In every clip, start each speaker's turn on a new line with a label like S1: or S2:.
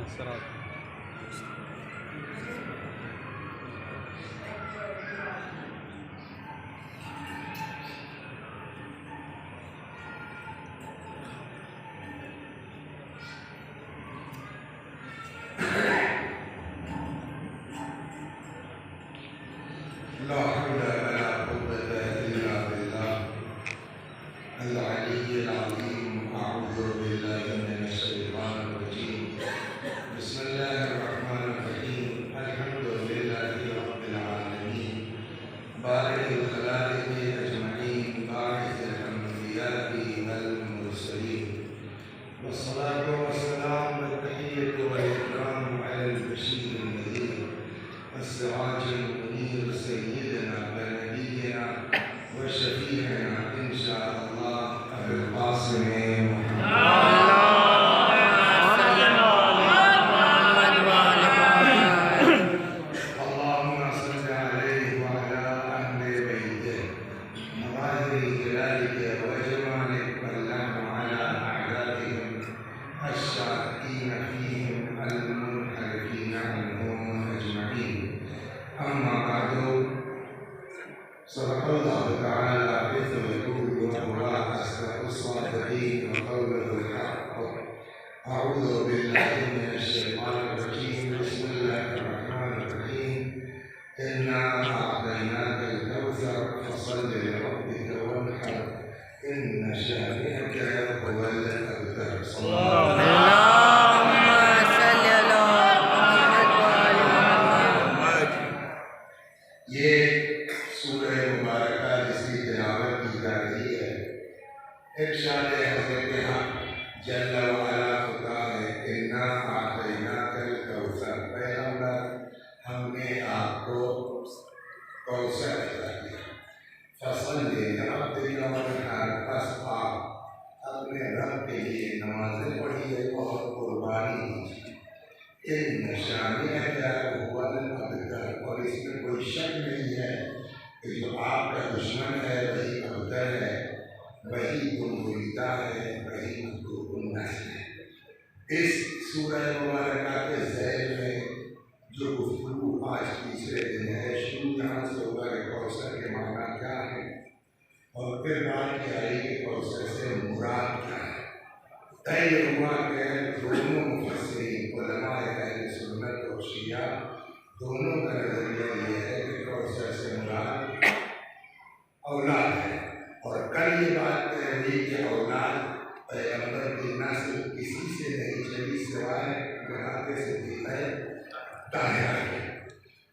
S1: لا حول ولا قوة إلا بالله العلي العظيم. أعوذ بالله من الشيطان الرجيم. بسم الله الرحمن الرحيم. الحمد لله رب العالمين بارئ الخلائق أجمعين باعث الأنبياء والمرسلين، والصلاة والسلام والتحية والإكرام على البشير النذير السراج المنير سيدنا ونبينا وشفيعنا إن شاء الله أبي القاسم اللهم صل عليه وعلى أهل بيته مظاهر جلالك وجمالك واللعن على أعدائهم الشاكين فيهم المنحرفين عنهم أجمعين. أما بعد، صدق الله تعالى حيث يقول وهو أصدق الصادقين وقوله الحق. أعوذ بالله من الشيطان الرجيم. بسم الله الرحمن الرحيم. إنا أعطيناك الكوثر فصل لربك وانحر إن شانئك هو الأبتر. صلى الله عليه وسلم. یہ سورہ مبارکہ جس کی تلاوت کی جا رہی ہے، ارشاد حضرت حق جل وعلا خدا ہے، انا اعطیناک الکوثر، پیغمبر ہم نے آپ کو کوثر عطا کیا، فصلی لربک وانحر، پس آپ اپنے رب کے لیے نمازیں پڑھیے اور قربانی دیجیے، ان شانئک هو الابتر، اور اس میں کوئی شک نہیں ہے کہ جو آپ کا دشمن ہے وہی ابتر ہے، وہی گمگیتا ہے، وہی مطلوب الناس ہے۔ اس سورہ مبارکہ کے ذیل میں جو گفتگو آج تیسرے دن ہے، شروع یہاں سے ہوگا کہ کوثر کے معنی کیا ہے، اور پھر بات کی آئی کہ کوثر سے مراد کیا ہے۔ طے ہوا کہ دونوں مفسرین علماء اہل سنت اور شیعہ دونوں کا نظریہ یہ ہے کہ کوثر سے مراد اولاد ہے، اور کل یہ بات طے ہوئی کہ اولاد پیغمبر کی نسل کسی سے نہیں چلی سوائے گھرانے سے بھی ہے طاہرہ کی،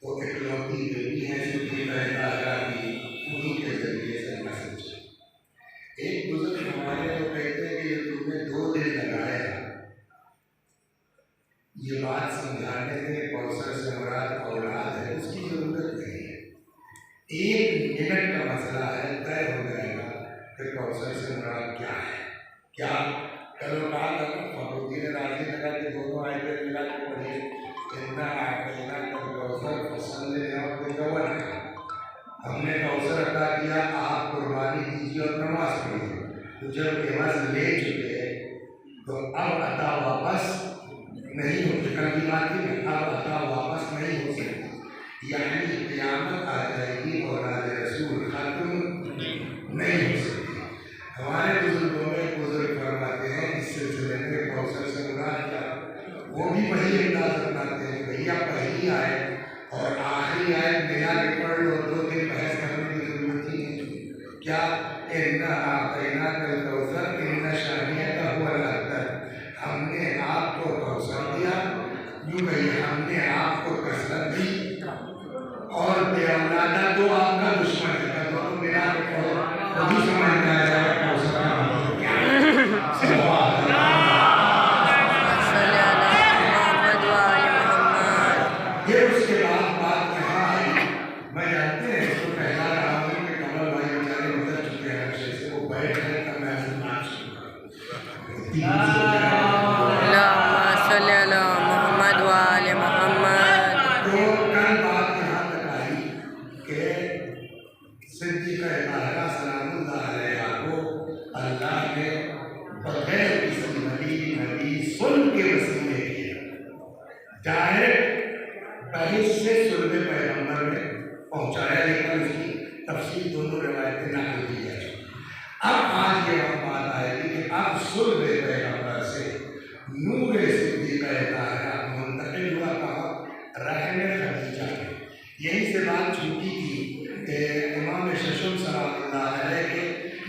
S1: تو اکلوتی بیٹی ہے صدیقہ طاہرہ کی، انہی کے ذریعے سے نسل چلی۔ ایک بزرگ ہمارے تو کہتے ہیں کہ یہ تم نے 2 دن لگایا یہ بات سمجھانے میں کوثر سے مراد اولاد ہے، اس کی ضرورت نہیں ہے، 1 منٹ کا مسئلہ ہے، طے ہو جائے گا کہ کوثر سے مراد کیا ہے۔ کیا کل کہا تھا فخرالدین رازی لگا کہ دونوں آیتیں ملا کے پڑھیے، انا اعطیناک الکوثر فصل لربک وانحر، ہم نے کوثر عطا کیا، آپ قربانی دیجیے اور نماز پڑھیے۔ تو جب عوض لے چکے تو اب عطا واپس نہیں ہو سکتی، کل کی بات تھی نا، اب عطا واپس نہیں ہو سکتی، یعنی قیامت آ جائے گی اولاد رسول ختم نہیں ہو سکتی۔ ہمارے بزرگوں میں بزرگ فرماتے ہیں اس سلسلے میں کوثر سے مراد کیا، وہ بھی وہی انداز اپناتے ہیں، بھیا پہلی آیت اور آخری آیت ملا کے پڑھ لو، 2 دن بحث کرنے کی ضرورت ہی نہیں۔ کیا انا اعطیناک الکوثر ان شانئک هو الابتر، ہم نے آپ کو کوثر دیا، یوں کہیے ہم نے آپ کو کثرت دی، اور بے اولادہ تو آپ کا دشمن ہے، دونوں ملا کے پڑھو وہی سمجھ میں آ جائے گا کوثر کا مطلب کیا ہے۔ پھر اس کے بعد بات یہاں آئی، میں جانتے ہیں اس کو کہنا رہا ہوں کہ کمل بھائی بیچارے گزر چکے ہیں عرصے سے، وہ بیٹھ گئے تب میں سننا شروع کروں۔ تو کل بات یہاں تک آئی کہ صدیقہ طاہرہ سلام اللہ علیہا کو ڈائریکٹ بحث سے صلب پیغمبر میں پہنچایا، لیکن اس کی تفصیل دونوں روایتیں نقل کی ہے۔ اب آج یہ ہم بات آئے گی کہ اب صلب پیغمبر سے نور صدیقہ طاہرہ منتقل ہوا کہاں؟ رحم خدیجہ میں۔ یہیں سے بات چھوٹی تھی کہ امام ششم سلام اللہ علیہ کے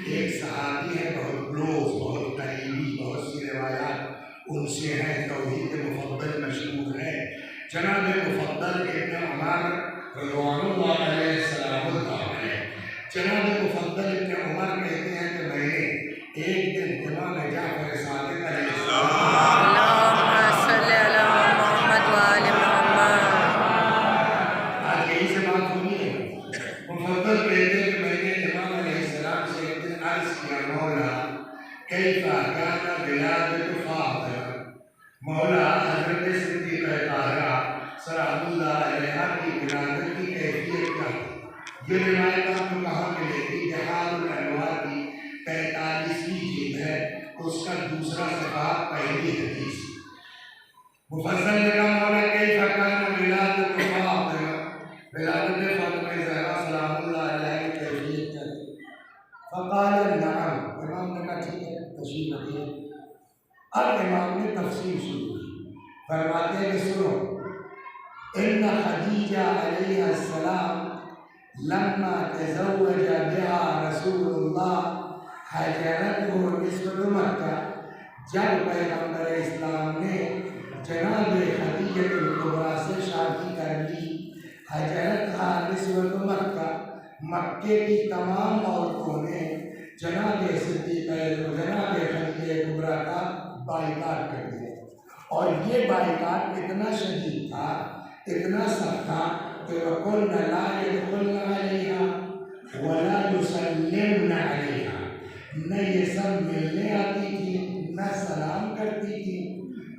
S1: ایک صحابی ہے بہت کلوز، بہت قریبی، بہت سی روایات ان سے ہیں، توحید مفضل مشہور ہے، جناب مفضل ابن عمر رضوان اللہ علیہ السلام علیہ۔ جناب مفضل ابن عمر کہتے ہیں کہ میں نے ایک دن امام جعفر صادق علیہ السلام کیف کان ولادت فاطمہ، مولا حضرت صدیقہ طاہرہ سلام اللہ علیہا کی ولادت کی کیفیت کیا ہے۔ یہ روایت آپ کو کہاں ملے گی؟ جہاد الانوار کی 45ویں جلد ہے، اس کا دوسرا صفحہ پہلی حدیث۔ مفصل نے کہا مولا کیف کان ولادت فاطمہ، ولادت فاطمہ زہرا سلام اللہ علیہا کی کیفیت کیا ہے؟ فقال نعم، امام نے کہا ٹھیک ہے تشریف رکھیے۔ اب امام نے تفسیر شروع کی، فرماتے ہیں کہ سنو، ان خدیجہ علیہ السلام لما تزوج بها رسول اللہ حجرته نسبۃ مکہ، جب پیغمبر اسلام نے جناب خدیجہ الکبریٰ سے شادی کر لی، حجرتها نسبۃ مکہ، مکے کی تمام عورتوں نے جناب جناب خدیجہ کبریٰ کا بائیکاٹ کر دیا، اور یہ بائیکاٹ اتنا شدید تھا، اتنا سخت تھا کہ وَقُلْنَ لَا يَدْخُلْنَ عَلَيْهَا وَلَا يُسَلِّمْنَ عَلَيْهَا، نہ یہ سب ملنے آتی تھی نہ سلام کرتی تھی۔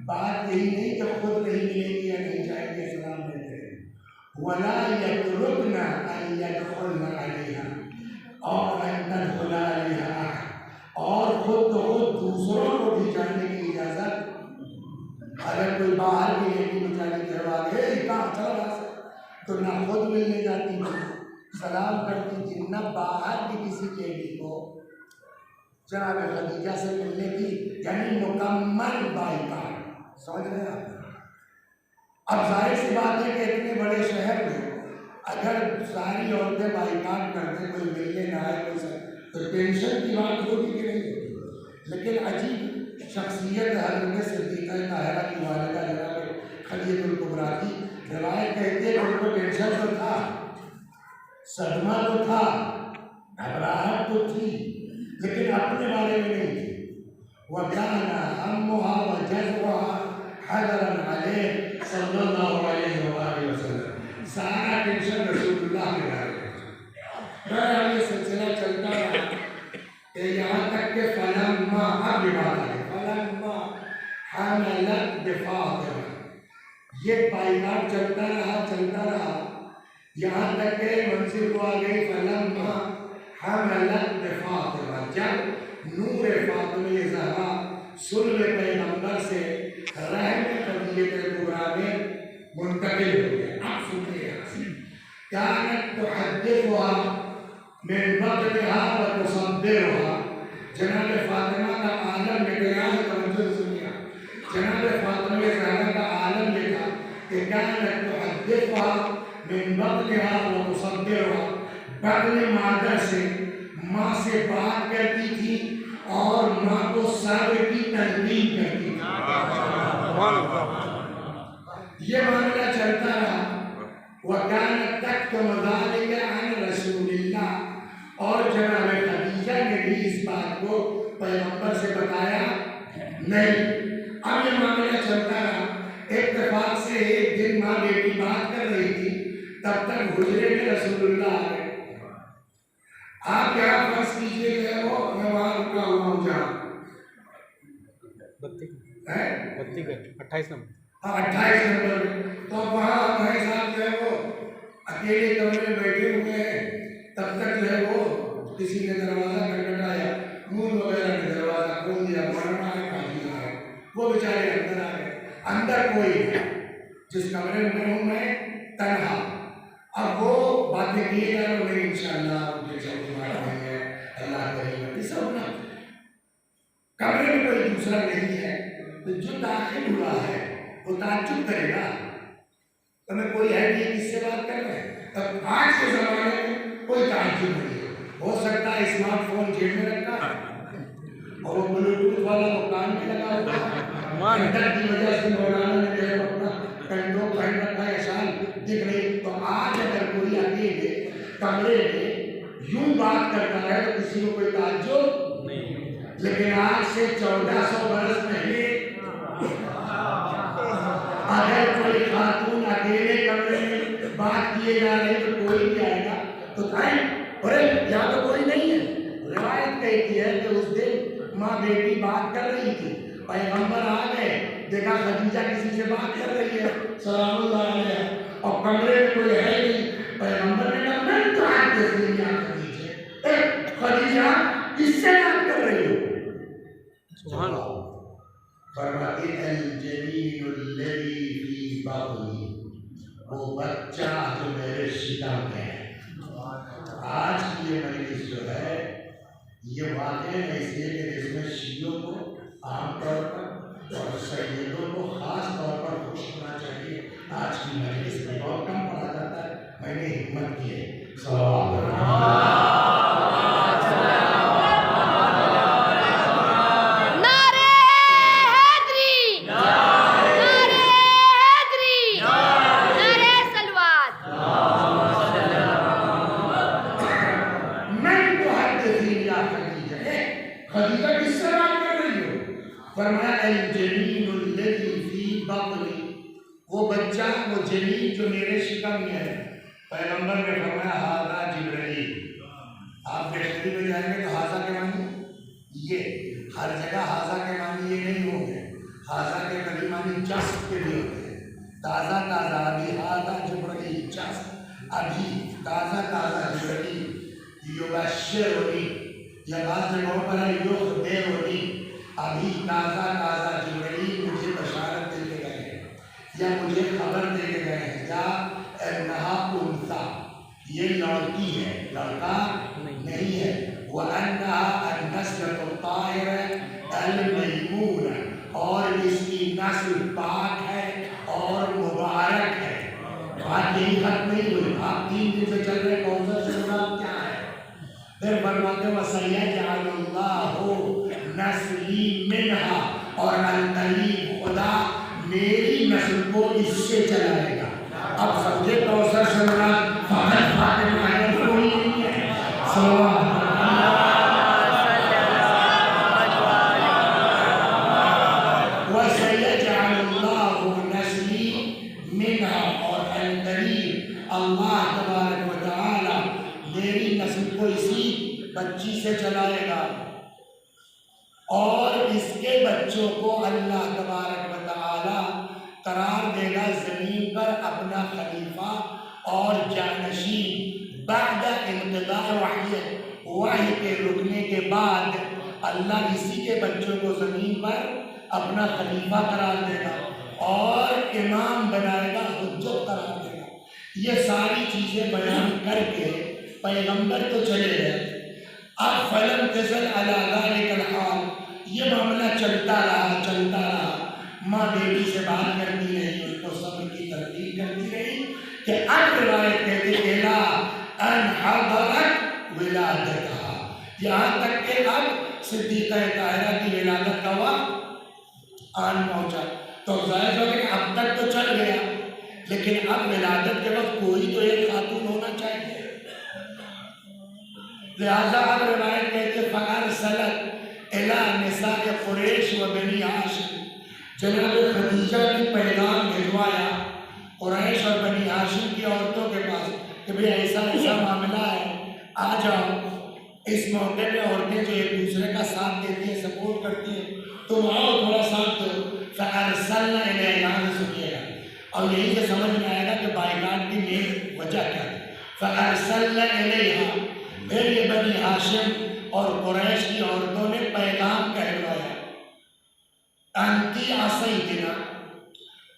S1: بات یہی نہیں کہ خود نہیں ملے گی یا نہیں جائے گی سلام نہیں کرے گی، وَلَا يَتْرُكْنَ أَن يَدْخُلْنَ عَلَيْهَا اور أَن تَدْخُلَ عَلَيْهَا، اور خود تو خود دوسروں کو بھی جانے کی اجازت، اگر کوئی باہر کی لیڈی بیچاری گھر والے کہاں چلا رہا سے تو نہ خود ملنے جاتی تھی، سلام کرتی تھی، نہ باہر کی کسی لیڈی کو جناب خدیجہ سے ملنے کی، یعنی مکمل بائیکاٹ۔ سمجھ رہے ہیں آپ؟ اب ظاہر سی بات ہے کہ اتنے بڑے شہر میں اگر ساری عورتیں بائیکاٹ کرتے، کوئی ملنے نہ آئے کوئی تو ٹینشن کی بات ہوگی کہ نہیں ہوگی، لیکن عجیب شخصیت حضرت صدیقہ طاہرہ کی والدہ جناب خدیجہ الکبریٰ کی روایت کہتی ہے کہ ان کو ٹینشن تو تھا، صدمہ تو تھا، گھبراہٹ تو تھی، لیکن اپنے بارے میں نہیں تھی۔ وَكَانَ هَمُّهَا وَجَزْعُهَا حَذَرًا عَلَيْهِ صلی اللہ علیہ وآلہ وسلم، سارا ٹینشن رسول اللہ کے بارے میں۔ یہ سلسلہ چلتا رہا کہ یہاں تک کہ فَلَمَّا، اب یہ بات ہے، فَلَمَّا حَمَلَتْ بِفَاطِمَةٍ، یہ بائیکاٹ چلتا رہا یہاں تک کہ منزل کو آ گئی فَلَمَّا حَمَلَتْ بِفَاطِمَةٍ، جب نور فاطمہ زہرا صلب پیغمبر سے رحم خدیجہ کبریٰ میں منتقل ہو گیا۔ اب سنیے كانت تحدثها من بطنها وتصبرها، جناب فاطمہ کا عالم میں بیان توجہ سنیا، جناب فاطمہ زہرا کا عالم یہ تھا کہ كانت تحدثها من بطنها وتصبرها، بطن مادر سے ماں سے بات کرتی تھی اور ماں کو صبر کی تلقین کرتی تھی۔ یہ معاملہ چلتا رہا۔ وَكَانَتْ تَكْتُمُ ذَلِكَ عَنْ رَسُولِ اللَّهِ، اور جناب خدیجہ نے بھی اس بات کو پیغمبر سے بتایا نہیں۔ اب یہ معاملہ چلتا رہا، اتفاق سے ایک دن ماں بیٹی بات کر رہی تھی، تب تک حجرے میں رسول اللہ آ گئے۔ آپ کیا فرض کیجئے کہ وہ میں وہاں رکا ہوا ہوں جہاں
S2: 28 نمبر،
S1: ہاں 28 نمبر میں، تو وہاں بھائی صاحب جو ہے وہ اکیلے کمرے میں بیٹھے ہوئے ہیں، تب تک جو ہے وہ کسی نے دروازہ کھٹکھٹایا، نور وغیرہ نے دروازہ کھول دیا، مولانا ہے قاضی ہے، وہ بیچارے اندر آ گئے، اندر کوئی نہیں۔
S3: جس کمرے میں ہوں میں تنہا. اب وہ باتیں کیے جا رہے ہیں انشاءاللہ مجھے چوکی مار رہے ہیں اللہ کریم ہے سب نا. کمرے میں کوئی دوسرا نہیں ہے تو جو داخل ہوا ہے وہ تعجب کرے گا تمہیں کوئی ہے نہیں کس سے بات کر رہے ہیں. اب آج کے زمانے میں کوئی تعجب نہیں ہے. ہو سکتا ہے اسمارٹ فون جیب میں رکھا اور وہ بلوٹوتھ والا وہ کان میں لگا ہوا ہے کی وجہ سے مولانا نے جو ہے اپنا کنٹرول پہن رکھا ہے شان دکھ رہی. تو آج اگر کوئی اکیلے کمرے میں یوں بات کرتا ہے تو کسی کو کوئی تعجب نہیں. لیکن آج سے 1400 برس پہلے اگر کوئی خاتون اکیلے کمرے میں بات کیے جا رہے تو کوئی بھی آئے گا تو یہاں تو کوئی نہیں ہے. روایت کہتی ہے کہ اس دن ماں بیٹی بات کر رہی تھی, پیغمبر آ گئے, دیکھا خدیجہ کسی سے بات کر رہی ہے سلام اللہ علیہ, اور کمرے میں کوئی ہے نہیں. پیغمبر نے کہا میں تو آج دیکھ خدیجہ کس سے بات کر رہی ہو؟ سبحان اللہ. فرماتے الجنین الذی فی بطنی, وہ بچہ جو میرے شکم میں ہے. آج کی یہ مجلس جو ہے یہ واقعہ ہے اس لیے کہ اس میں شیعوں کو عام طور پر اور سیدوں کو خاص طور پر خوش ہونا چاہیے. آج کی مجلس میں بہت کم پڑھا جاتا ہے, میں نے ہمت کی ہے. خدیجہ کس سے بات کر رہی ہو؟ فرمایا الجنین الذی فی بطنی, وہ بچہ وہ جنین جو میرے شکم میں ہے. پیغمبر نے فرمایا ھذا جبرائیل. آپ ڈکشنری میں جائیں گے تو ھذا کے معنی یہ ہر جگہ ھذا کے معنی یہ نہیں ہوں گے. ھذا کے کبھی معنی جسٹ کے بھی ہوتے ہیں. تازہ تازہ ابھی ھذا جبرائیل جسٹ ابھی تازہ تازہ جبرائیل یبشرنی, یا بعض جگہوں پر ہے یخبرنی, ابھی تازہ تازہ جبرائیل مجھے بشارت دے کے گئے ہیں یا مجھے خبر دے کے گئے ہیں. یا انہا انثی, یہ لڑکی ہے لڑکا نہیں ہے. وانہا النسلۃ الطاہرہ المیمونہ, اور اس کی نسل پاک ہے اور مبارک ہے. بات یہی ختم نہیں ہوئی, آپ 3 دن سے چل رہے کوثر سے مراد کیا ہے؟ پھر فرماتے ہیں وَسَيَجْعَلُ اللَّهُ نَسْلِي مِنْهَا, اور القریب خدا میری نسل کو اس سے چلائے گا. اب سمجھے کوثر سے مراد فقط فاطمہ ہے, کوئی نہیں ہے. وَسَيَجْعَلُ اللَّهُ نَسْلِي مِنْهَا, اور القریب اللہ تبارک و تعالی میری نسل کو اسی بچی سے چلائے گا, اور اس کے بچوں کو اللہ تبارک و تعالی قرار دے گا زمین پر اپنا خلیفہ اور جانشین. بعد انقضاء وحی کے رکنے کے بعد اللہ اسی کے بچوں کو زمین پر اپنا خلیفہ قرار دے گا اور امام بنائے گا, حجت قرار دے گا. یہ ساری چیزیں بیان کر کے پیغمبر تو چلے گئے. اب فلم تزل علی ذلک الحال, یہ معاملہ چلتا رہا. ماں بیٹی سے بات کرتی رہی, اس کو صبر کی تلقین کرتی رہی کہ اب روایت کہتے ہیں الی ان حضرت ولادتہا, یہاں تک کہ اب صدیقہ طاہرہ کی ولادت کا وقت آن پہنچا. تو ظاہر ہو کہ اب تک تو چل گیا, لیکن اب ولادت کے وقت کوئی تو ایک خاتون ہونا چاہیے. لہذا اب روایت کہتے ہیں فَأَرْسَلَتْ إِلَىٰ نِسَاءِ قُرَيْشِ وَبَنِي ہاشم, جناب خدیجہ نے پیغام بھجوایا قریش اور بنی ہاشم کی عورتوں کے پاس کہ بھئی ایسا معاملہ ہے, آ جاؤ. اس موقع پہ عورتیں جو ایک دوسرے کا ساتھ دیتی ہیں, سپورٹ کرتی ہیں, تم آؤ تھوڑا ساتھ دو. فَأَرْسَلْنَا إِلَيْهَا, یہاں سے سنیے گا اور یہی سے سمجھ میں آئے گا کہ بائیکاٹ کی مین وجہ کیا ہے. فَأَرْسَلْنَا إِلَيْهَا, پھر یہ بنی ہاشم اور قریش کی عورتوں نے پیغام کہلوایا انتی عصیتنا,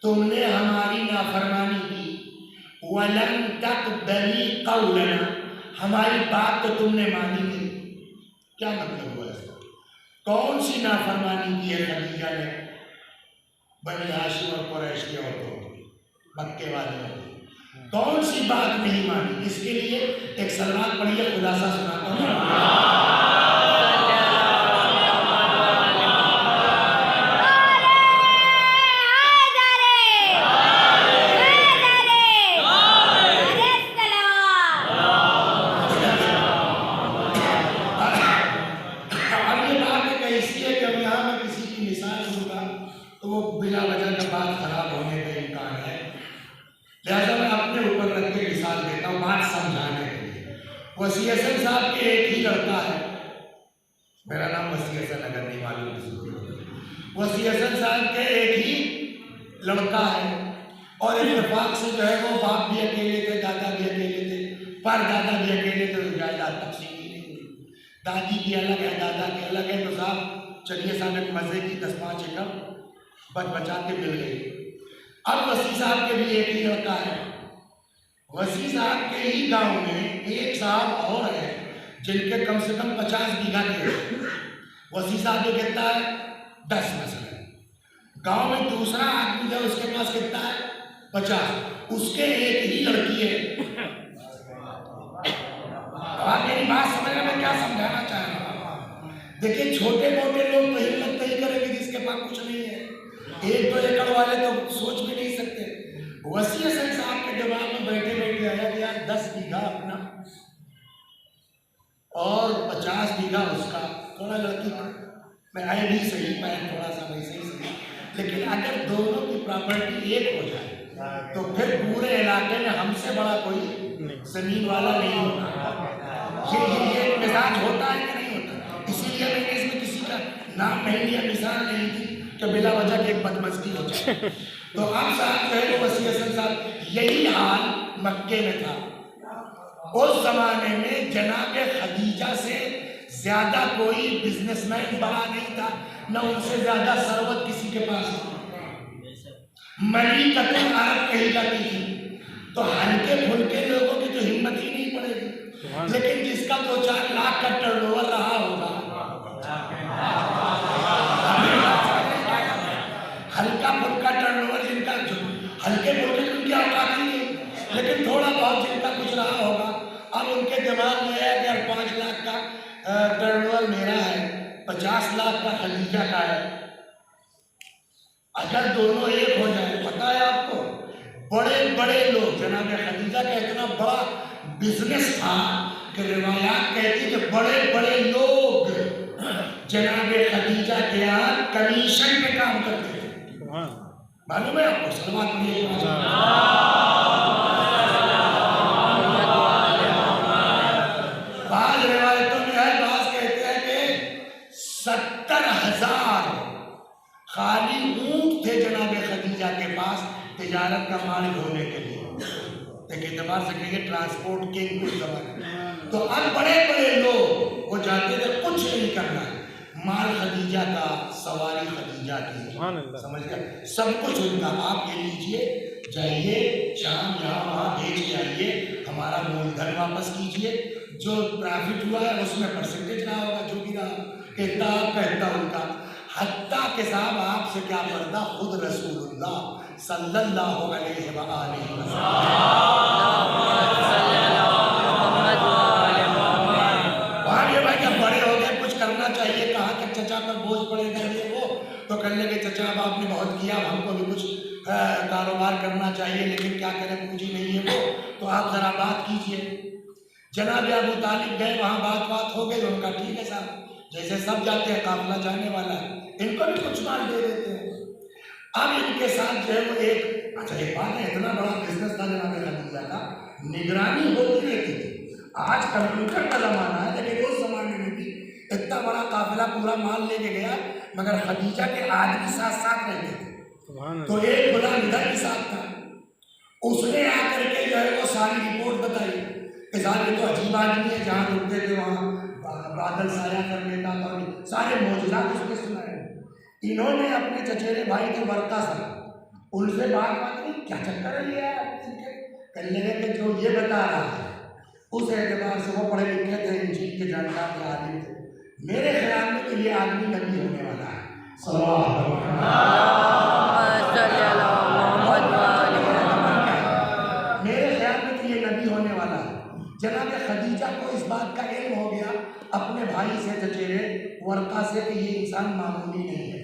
S3: تم نے ہماری نافرمانی کی، وَلَن تَقْبَلِي قَوْلَنَا، ہماری بات تو تم نے مانی نہیں۔ کیا مطلب ہوا اس کا؟ کون سی نافرمانی کی ہے خدیجہ نے بنی ہاشم اور قریش کی عورتوں کی، مکے والوں کی؟ کون سی بات نہیں مانی؟ اس کے لیے ایک سلمان پڑھیے، خلاصہ سناتا ہوں۔ وسیع حسن صاحب کے ایک ہی لڑکا ہے، میرا نام وسیع حسن اگر نہیں معلوم کسی کو، وسیع حسن صاحب کے ایک ہی لڑکا ہے، اور اتفاق سے جو ہے وہ باپ بھی اکیلے تھے، دادا بھی اکیلے تھے، پر دادا بھی اکیلے تھے، تو جائیداد تقسیم ہی نہیں ہوئی، دادی کی الگ ہے، دادا کی الگ ہے، تو صاحب چلیے صاحب ایک مزے کی 10-5 ایکڑ بچ بچا کے مل گئی۔ اب وسیع صاحب کے بھی ایک ہی لڑکا ہے، وسیع صاحب کے ہی گاؤں میں ایک صاحب اور ہے جن کے کم سے کم 50 بیگھہ کے، وسیع صاحب جو کہتا ہے 10 مثلا، گاؤں میں دوسرا آدمی جو اس کے پاس کہتا ہے 50، اس کے ایک ہی لڑکی ہے۔ آپ میری بات سمجھ رہے ہیں میں کیا سمجھانا چاہ رہا ہوں؟ دیکھیں چھوٹے موٹے لوگ تو ہمت نہیں کریں گے جس کے پاس کچھ نہیں ہے، 1-2 ایکڑ والے تو سوچ بھی نہیں سکتے۔ وسیع حسن صاحب کے دماغ میں بیٹھے بیٹھے آیا کہ یار 10 بیگھہ اپنا اور 50 بیگھہ اس کا، تھوڑا لڑکی میں آئے بھی صحیح، میں تھوڑا سا ویسے ہی صحیح، لیکن اگر دونوں کی پراپرٹی ایک ہو جائے تو پھر پورے علاقے میں ہم سے بڑا کوئی زمین والا نہیں ہوتا۔ یہ ایک مزاج ہوتا ہے کہ نہیں ہوتا؟ اسی لیے میں نے اس میں کسی کا نام نہیں لیا، مثال نہیں دی کہ بلا وجہ کی ایک بدمزگی ہو جائے۔ تو اب صاحب جو ہے وہ وسیع حسن صاحب، یہی حال مکے میں تھا۔ اس زمانے میں جناب خدیجہ سے زیادہ کوئی بزنس مین بڑا نہیں تھا، نہ ان سے زیادہ ثروت کسی کے پاس نہیں۔ ملکۃ العرب کہی جاتی تھی، تو ہلکے پھلکے لوگوں کی تو ہمت ہی نہیں پڑے گی، لیکن جس کا 2-4 لاکھ کا ٹرن اوور رہا ہوگا، ہلکا پھلکا ٹرن اوور جن کا، ہلکے پھلکے ان کی اوقات نہیں ہے، لیکن تھوڑا بہت جن کا کچھ رہا ہوگا، اب ان کے دماغ میں ہے کہ 5 لاکھ کا ٹرن اوور میرا ہے، 50 لاکھ کا خدیجہ کا ہے، اگر دونوں ایک ہو جائے، پتہ ہے آپ کو بڑے بڑے لوگ، جناب خدیجہ کا اتنا بڑا بزنس تھا کہ روایات کہتی کہ بڑے بڑے لوگ جناب خدیجہ کے یہاں کمیشن پہ کام کرتے تھے۔ معلوم ہے آپ کو؟ سلوات پڑھیے۔ بعض روایتوں میں ہے، بعض کہتے ہیں کہ 70,000 خالی اونٹ تھے جناب خدیجہ کے پاس تجارت کا مال ڈھونے کے لیے۔ ایک اعتبار سے کہیں ٹرانسپورٹ کنگ کچھ زمانے، تو اب بڑے بڑے لوگ وہ جاتے تھے کچھ نہیں کرنا، مال خدیجہ کا، سواری خدیجہ کی، سمجھ گئے، سب کچھ ان کا، آپ یہ لیجئے، جائیے شام یہاں وہاں بیچ کے آئیے، ہمارا مول دھن واپس کیجئے، جو پرافٹ ہوا ہے اس میں پرسنٹیج رہا ہوگا، جو بھی رہا، کہتا آپ کا کہتا ان کا، حتیٰ کہ صاحب آپ سے کیا پردہ، خود رسول اللہ صلی اللہ علیہ وآلہ وسلم، کرنا چاہیے، کہا کہ چچا پر بوجھ پڑے گا یہ وہ، تو کہنے لگے چچا اب آپ نے بہت کیا، ہم کو بھی کچھ کاروبار کرنا چاہیے، لیکن کیا کریں پونجی نہیں ہے وہ، تو آپ ذرا بات کیجئے۔ جناب ابو طالب گئے، وہاں بات ہو گئی، ان کا ٹھیک ہے صاحب، جیسے سب جاتے ہیں قافلہ جانے والا ہے، ان کو بھی کچھ مال دے دیتے ہیں۔ اب ان کے ساتھ جو ہے وہ ایک، اچھا ایک بات ہے، اتنا بڑا بزنس تھا جناب خدیجہ کا، نگرانی ہوتی رہتی تھی، آج کمپیوٹر کا زمانہ ہے، لیکن اس زمانے میں بھی اتنا بڑا قافلہ پورا مال لے کے گیا، مگر خدیجہ کے آدمی ساتھ رہتے تھے، تو ایک غلام ادھر کے ساتھ تھا، اس نے آ کر کے جو ہے وہ ساری رپورٹ بتائی کہ صاحب یہ تو عجیب آدمی ہے، جہاں رکتے تھے وہاں بادل سایہ کر لیتا تھا، سارے معجزات اس نے سنائے۔ انہوں نے اپنے چچیرے بھائی تھے ورقہ صاحب، ان سے بات نہیں کیا چکر ہے یہ کہنے لگے کہ جو یہ بتا رہا ہے اس اعتبار سے وہ پڑھے لکھے تھے، انجیل کے جانکار کے عالم تھے، میرے خیال میں کہ یہ آدمی نبی ہونے والا ہے۔ میرے خیال میں کہ یہ نبی ہونے والا ہے۔ جناب خدیجہ کو اس بات کا علم ہو گیا اپنے بھائی سے چچیرے ورقہ سے کہ یہ انسان معمولی نہیں ہے،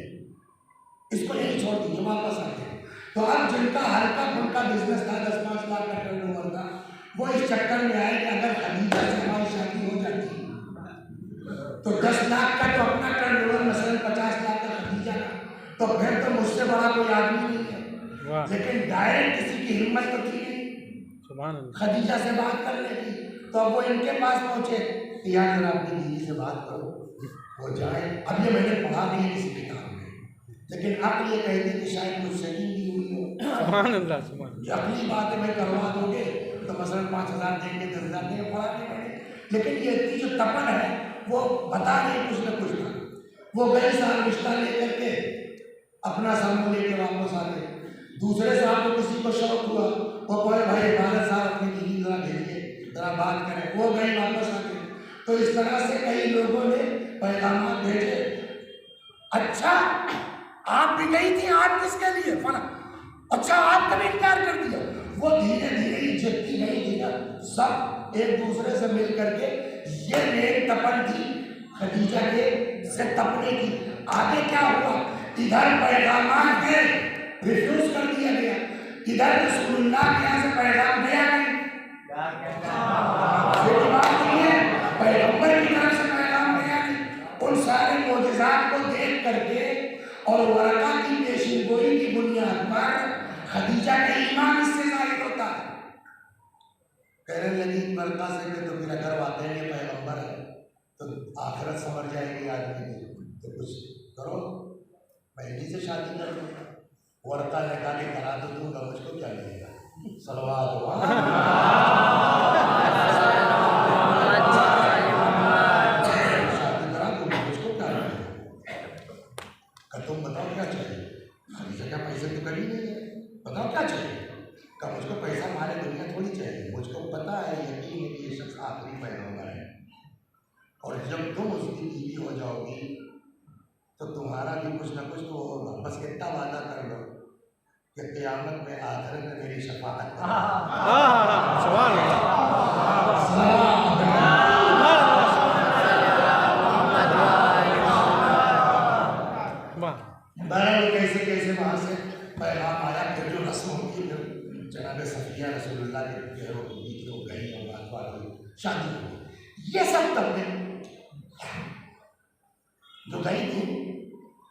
S3: اس کو یہی چھوڑ دیجیے، واپس آ گئے۔ تو اب جن کا ہلکا پھلکا بزنس تھا 10-5 لاکھ کا ٹرن اوور تھا، وہ اس چکر میں آئے کہ اگر خدیجہ سے ہماری شادی ہو جاتی تو 10 لاکھ کا تو اپنا ٹرن اوور، مثلاً 50 لاکھ کا خدیجہ کا، تو پھر تو مجھ سے بڑا کوئی آدمی نہیں ہے۔ لیکن ڈائریکٹ کسی کی ہمت تو تھی نہیں خدیجہ سے بات کرنے کی، تو اب وہ ان کے پاس پہنچے کہ یار ذرا اپنی بیوی سے بات کرو، وہ جائیں۔ اب یہ میں نے پڑھا نہیں ہے کسی کتاب میں، لیکن عقل یہ کہتی کہ شاید مجھ سے بھی ہوئی ہو۔
S2: سبحان اللہ، سبحان اللہ۔
S3: یہ اپنی بات ہے، میں کروا دو گے تو مثلاً 5,000 دیں گے، 10,000 دیں گے، پڑھا نہیں پڑے، لیکن یہ اتنی جو تپن ہے وہ بتا نہیں کچھ نہ کچھ تھا۔ وہ کئی سال رشتہ لے کر کے اپنا سامنے لے کے واپس آ گئے۔ دوسرے صاحب کو کسی کو شوق ہوا، وہ کہے بھائی عبادت صاحب اپنی بیوی ذرا بھیجیے، ذرا بات کریں، وہ گئے واپس آ گئے۔ تو اس طرح سے کئی لوگوں نے پیغامات بھیجے، اچھا آپ بھی گئی تھی، آپ کس کے لیے فلاں، اچھا آپ کا بھی انکار کر دیا۔ وہ دھیرے دھیرے ہی جتتی گئی تھی نا، سب ایک دوسرے سے مل کر کے یہ میری تپن تھی خدیجہ کے سے تپنے کی۔ آگے کیا ہوا، ادھر پیغامات گئے، ریفیوز کر دیا گیا، ادھر رسول اللہ کے یہاں سے پیغام گیا نہیں، پیغمبر کی طرف سے پیغام گیا نہیں۔ ان سارے معجزات کو دیکھ کر کے اور ورقہ کی پیشین گوئی کی بنیاد پر خدیجہ کا ایمان اس سے ظاہر ہوتا ہے۔ کہنے لگی ورقہ سے کہ تو میرا گھر واقعی یہ پیغمبر ہے تو آخرت سمجھ جائے گی آدمی کی، تو کچھ کرو، میں انہی سے شادی کر دوں گا۔ ورقہ نے کہا کہ کرا تو دوں گا، مجھ کو کیا ملے گا؟ صلوات شادی کرا دوں گا، مجھ کو کیا ملے گا؟ کہ تم بتاؤ کیا چاہیے؟ خدیجہ کیا پیسے تو کر ہی نہیں ہے، بتاؤ کیا چاہیے؟ کہ مجھ کو پیسہ مارے دنیا تھوڑی چاہیے، مجھ کو پتا ہے، یقین ہے کہ یہ شخص آخری پیغمبر ہے، اور جب تم اس کی بیوی ہو جاؤ گی تو تمہارا بھی کچھ نہ کچھ تو ہوگا، بس اتنا وعدہ کر لو کہ قیامت میں آخرت میں میری شفاعت کرو۔
S2: سبحان اللہ۔
S3: بہرحال کیسے کیسے وہاں سے پیغام آیا، پھر جو رسم ہوتی ہے، پھر جناب صفیہ رسول اللہ کے وہ بیوی تھی، وہ گئی اور بات بات ہوئی، شادی ہوئی۔ یہ سب طبقے جو گئی تھی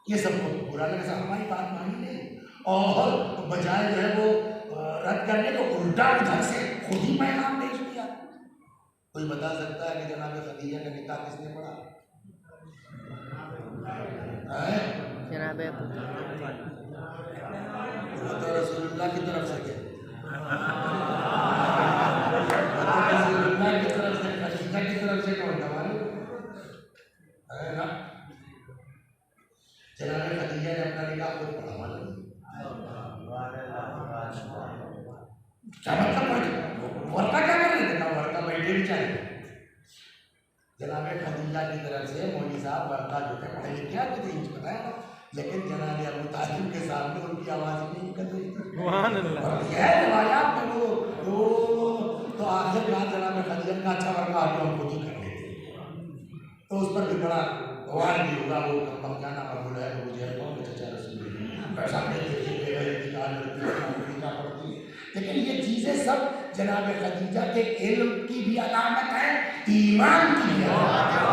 S3: یہ سب کو برا لگا، سب ہماری بات مانی نہیں، اور بجائے جو ہے وہ رد کرنے کو الٹا ادھر سے خود ہی پیغام بھیج دیا۔ کوئی بتا سکتا ہے کہ جناب خدیجہ کا نکاح کس نے پڑھا؟
S4: جناب
S3: وہ تو رسول اللہ کی طرف سے تھے، رسول اللہ کی طرف سے، خدیجہ کی طرف سے کون تھا ہے نا؟ جناب خدیجہ نے اپنا نکاح خود پڑھا، معلوم کیا مطلب ورقہ کیا کر رہے تھے؟ ورقہ بیٹھے بھی چاہیے۔ جناب خدیجہ کی طرف سے مولوی صاحب ورقہ جو تھے پڑھے لکھے آتے تھے، انچ بتایا نا، لیکن جناب ابو طالب کے سامنے ان کی آواز ہی نہیں نکل رہی تھی۔
S2: سبحان اللہ۔
S3: اور یہ روایات میں وہ تو آخر کہا جناب خدیجہ کا اچھا ورقہ آٹو ہم خود ہی کر لیتے، تو اس پر بھی بڑا غور بھی ہوگا، وہ پہنچانا قبول ہے، وہ مجھے کون چچا رسول اللہ پیسہ نہیں دیکھیے بے غیرتی نکال پڑتی ہے، لیکن یہ چیزیں سب جناب خدیجہ کے علم کی بھی علامت ہے، ایمان کی بھی علامت ہے۔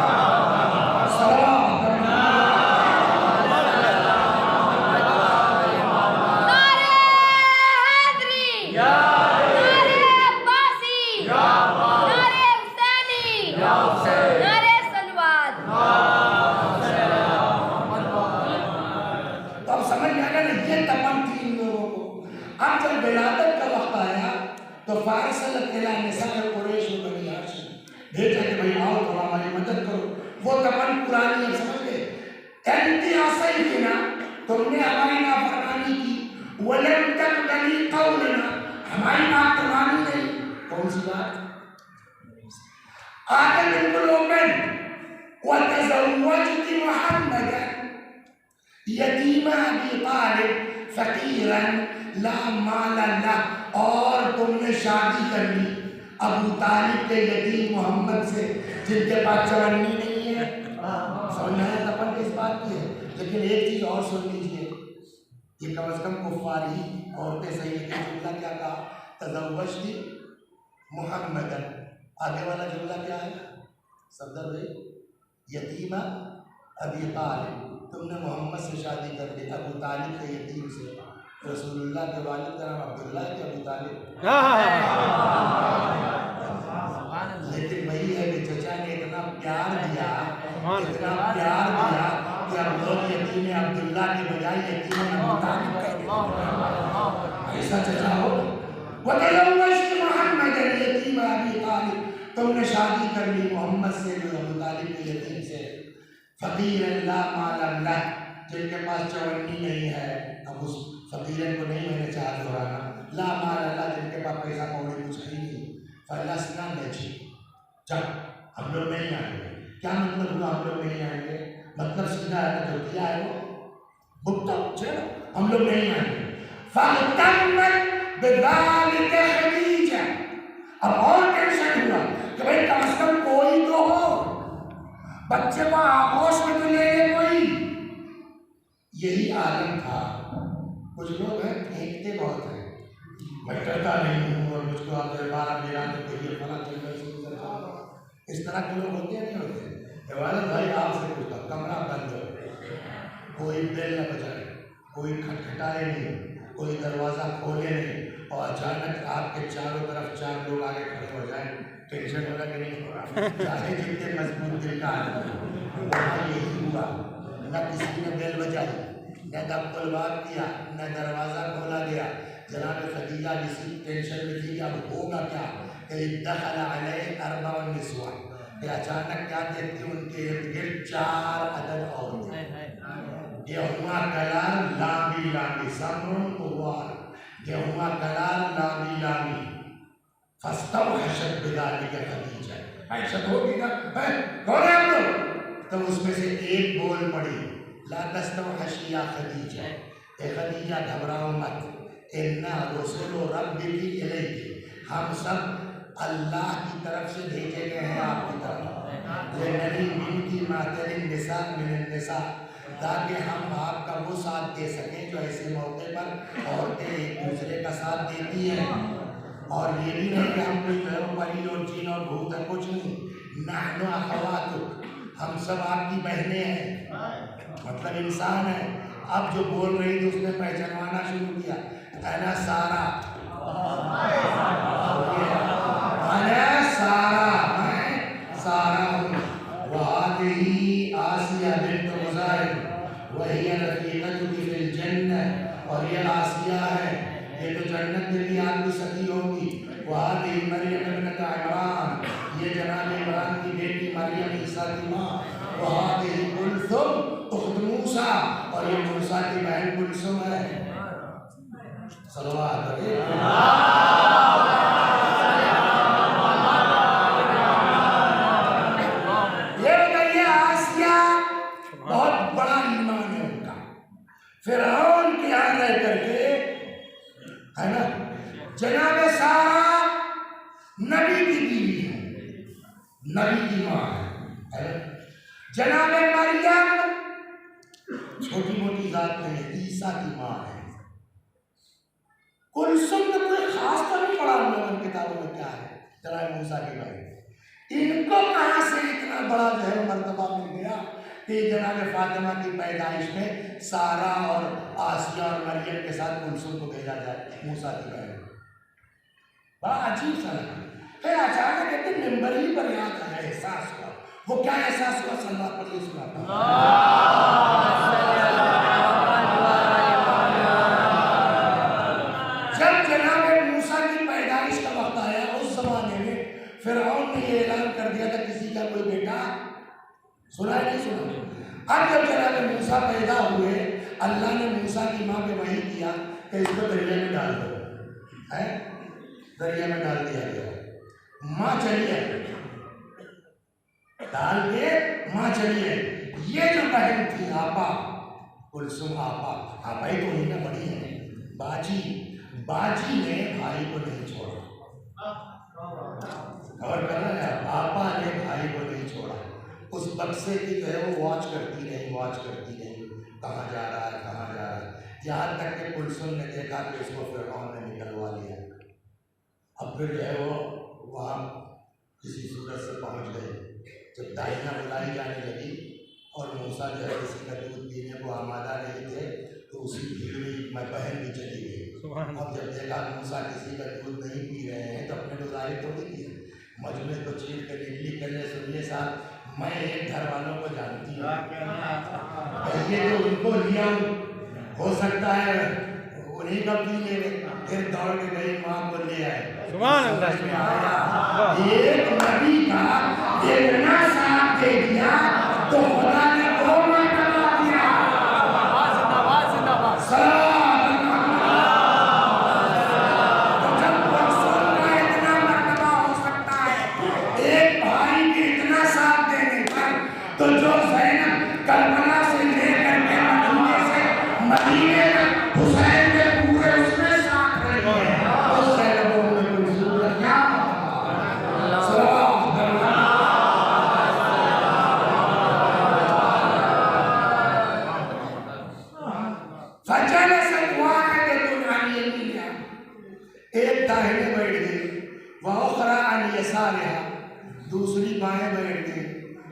S3: اب جب ولادت کا وقت آیا تو فارسل الی نساء قریش و بنی ہاشم، بھیجا کہ بھائی آؤ تھوڑا ہماری مدد کرو۔ وہ تپن پرانی ہے، سمجھ گئے، انتی عصیتنا، تم نے ہماری نافرمانی کی وَلَمْ تَقْبَلِي قَوْلَنَا، ہماری بات تو مانی نہیں. کون سی بات؟ آگے بالکل اوپن. وَتَزَوَّجْتِ مُحَمَّدًا یتیم ابی طالب فقیرا لا مال لہ، اور تم نے شادی کر لی ابو طالب کے یتیم محمد سے جن کے پاس چونی نہیں ہے. سمجھنا ہے تپن کس بات کی ہے. لیکن ایک چیز اور سن لیجیے، یہ کم از کم کفار ہی عورتیں صحیح ہے. جملہ کیا کہا؟ تزوجتی محمدن. آگے والا جملہ کیا ہے؟ صدر بھائی، یتیم ابی طالب، تم نے محمد سے شادی کر لی ابو طالب کے یتیم سے. رسول اللہ کے والد کا نام عبداللہ ہے کہ ابو طالب؟ لیکن وہی ہے کہ چچا نے اتنا پیار دیا کہ اب لوگ یتیم عبداللہ کے بجائے یتیم ابو طالب کہتے ہیں. ایسا چچا ہو. وَتَزَوَّجْتِ مُحَمَّدًا یتیم ابی طالب، تم نے شادی کر لی محمد سے جو ابو طالب کے یتیم سے. فقیرا لا مال لہ، جن کے پاس چونی نہیں ہے. اب اس فقیرن کو نہیں میں نے چاہ دہرانا. لا مال لہ، جن کے پاس پیسہ کوڑی کچھ ہے نہیں. فلسنا نجی، جب ہم لوگ نہیں آئیں گے. کیا مطلب ہوا ہم لوگ نہیں آئیں گے؟ مطلب سیدھا ہے نا، جو کیا ہے وہ بکتا چلو ہم لوگ نہیں آئیں گے. فاغتمت بذلک خدیجہ، اب اور ٹینشن ہوا کہ بھائی کم از کم کوئی تو ہو، بچے کو آغوش میں تو لے لے کوئی. یہی عالم تھا. کچھ لوگ ہیں پھینکتے بہت ہیں، میں کرتا نہیں ہوں اور مجھ کو آپ بارہ میرا تو کوئی فلاں چل رہا. اس طرح کے لوگ ہوتے ہیں نہیں ہوتے؟ عبادت بھائی آپ سے پوچھتا، کمرہ بند ہو، کوئی بیل نہ بجائے، کوئی کھٹکھٹائے نہیں، کوئی دروازہ کھولے نہیں، اور اچانک آپ کے چاروں طرف چار لوگ آگے کھڑے ہو جائیں، ٹینشن ہوگا کہ نہیں ہوگا؟ چاہے جتنے مضبوط دل کا ہے. وہاں یہی ہوا، نہ کسی نے بیل بجائی، نہ دب الباب کیا، نہ دروازہ کھولا گیا. جناب خدیجہ اسی ٹینشن میں تھی کہ اب ہوگا کیا. کہ دخل علیہ اربع نسوہ، کہ اچانک کیا دیکھتی ان کے ارد گرد 4 عدد عورتیں. گیہواں کلار لامبی لامبی، سمرن قوار، گیہواں کلار لامبی لامبی. فاستوحشت بذلک خدیجہ، حیشت ہوگی نا، کون ہے ہم لوگ؟ تو اس میں سے ایک بول پڑی، لا تستوحشی یا خدیجہ، اے خدیجہ گھبراؤ مت. اِنَّا رُسُلُ رَبِّكِ إِلَيْكِ، ہم سب اللہ کی طرف سے بھیجے گئے ہیں آپ کی طرف. لِنَرِي مِنْكِ مَا تَرِي النِّسَاءُ مِنَ النِّسَاءِ، تاکہ ہم آپ کا وہ ساتھ دے سکیں جو ایسے موقع پر عورتیں ایک دوسرے کا ساتھ دیتی ہیں. اور یہ بھی نہیں کہ ہم کوئی غیر پری اور جن اور بھوت ہے، کچھ نہیں. نحن اخواتک، ہم سب آپ کی بہنیں ہیں. مطلب انسان ہے. اب جو بول رہی تھی اس نے پہچانوانا شروع کیا، انا سارا، انا سارا، میں سارا ہوں. وہذہ آسیہ بنت مزاحم وہی رفیقتک فی الجنہ، اور یہ آسیہ ہے، یہ تو جنت میں بھی آپ کی سخی ہوگی. وہذہ مریم ابنت عمران، یہ جناب عمران کی بیٹی مریم عیسیٰ کی ماں. وہذہ کلثم اخت موسیٰ، اور یہ موسیٰ کی بہن کلثم ہے. صلوات علیہ. یہ بتائیے آسیہ بہت بڑا ایمان ہے ان کا. فرعون کے یہاں رہ کر کے ہے نا. جناب سارا نبی کی بیوی ہے، نبی کی ماں ہے. جناب مریم چھوٹی موٹی ذات نہیں ہے، عیسیٰ کی ماں ہے. کلثم میں کوئی خاص تو نہیں پڑھا ہم لوگوں کی کتابوں میں کیا ہے. جناب موسیٰ کی بہن، ان کو کہاں سے اتنا بڑا جو ہے مرتبہ مل گیا کہ جناب فاطمہ کی پیدائش میں سارا اور آسیہ اور مریم کے ساتھ کلثم کو بھیجا جائے، موسیٰ کی بہن. بڑا عجیب سا لگا. پھر اچانک ایک دن ممبر ہی پر یاد آیا، احساس ہوا. وہ کیا احساس ہوا؟ سلوات پڑھیے سنا. جب جناب موسیٰ کی پیدائش کا وقت آیا، اس زمانے میں فرعون نے یہ اعلان کر دیا تھا کسی کا کوئی بیٹا، سنا ہے نہیں سنا؟ اب جب جناب موسیٰ پیدا ہوئے، اللہ نے موسیٰ کی ماں پہ وحی کیا کہ اس کو دریا میں ڈال دو، دریا میں ڈال دیا گیا، ماں چلی ہے، ڈال کے ماں چلی ہے۔ یہ جو بہن تھی آپا کلثوم، آپا ہی تو انہیں بڑی ہے، باجی نے بھائی کو نہیں چھوڑا، اور کہنا ہے آپا نے بھائی کو نہیں چھوڑا، اس بکسے کی جو ہے وہ واچ کرتی رہی، کہاں جا رہا ہے، یہاں تک کہ کلثوم نے دیکھا کہ اس کو فرعون نے نکلوا لیا۔ اب پھر جو ہے وہ وہاں کسی صورت سے پہنچ گئے، جب دائیاں بلائی جانے لگی اور موسیٰ جو ہے کسی کا دودھ پینے کو آمادہ نہیں تھے تو اسی بھیڑ میں بہن بھی چلی گئی۔ اب جب دیکھا موسیٰ کسی کا دودھ نہیں پی رہے ہیں تو اپنے کو ظاہر تو نہیں کیا، مجمع کو چیٹ کر اڈلی کرنے سنیے صاحب، میں ایک گھر والوں کو جانتی ہوں، یہ جو ان کو لیا ہو سکتا ہے انہیں کا پی لے، پھر دوڑ کے گئی ماں کو لے آئے۔
S2: سبحان اللہ،
S3: ایک نبی کا اتنا ساتھ دے دیا تو خدا نے وہ مرتبہ دیا۔ تو جب رسول کا اتنا مرتبہ ہو سکتا ہے ایک بھائی کے اتنا ساتھ دینے پر، تو جو زینب کربلا سے لے کر کے مدینے تک حسین کے پورے اس میں ساتھ رہی ہے، اس زینب میں کلثوم کا کیا ایک داہنے بیٹھ گئی، وَأُخْرَىٰ عَنْ يَسَارِهَا، دوسری بائیں بیٹھ گئی،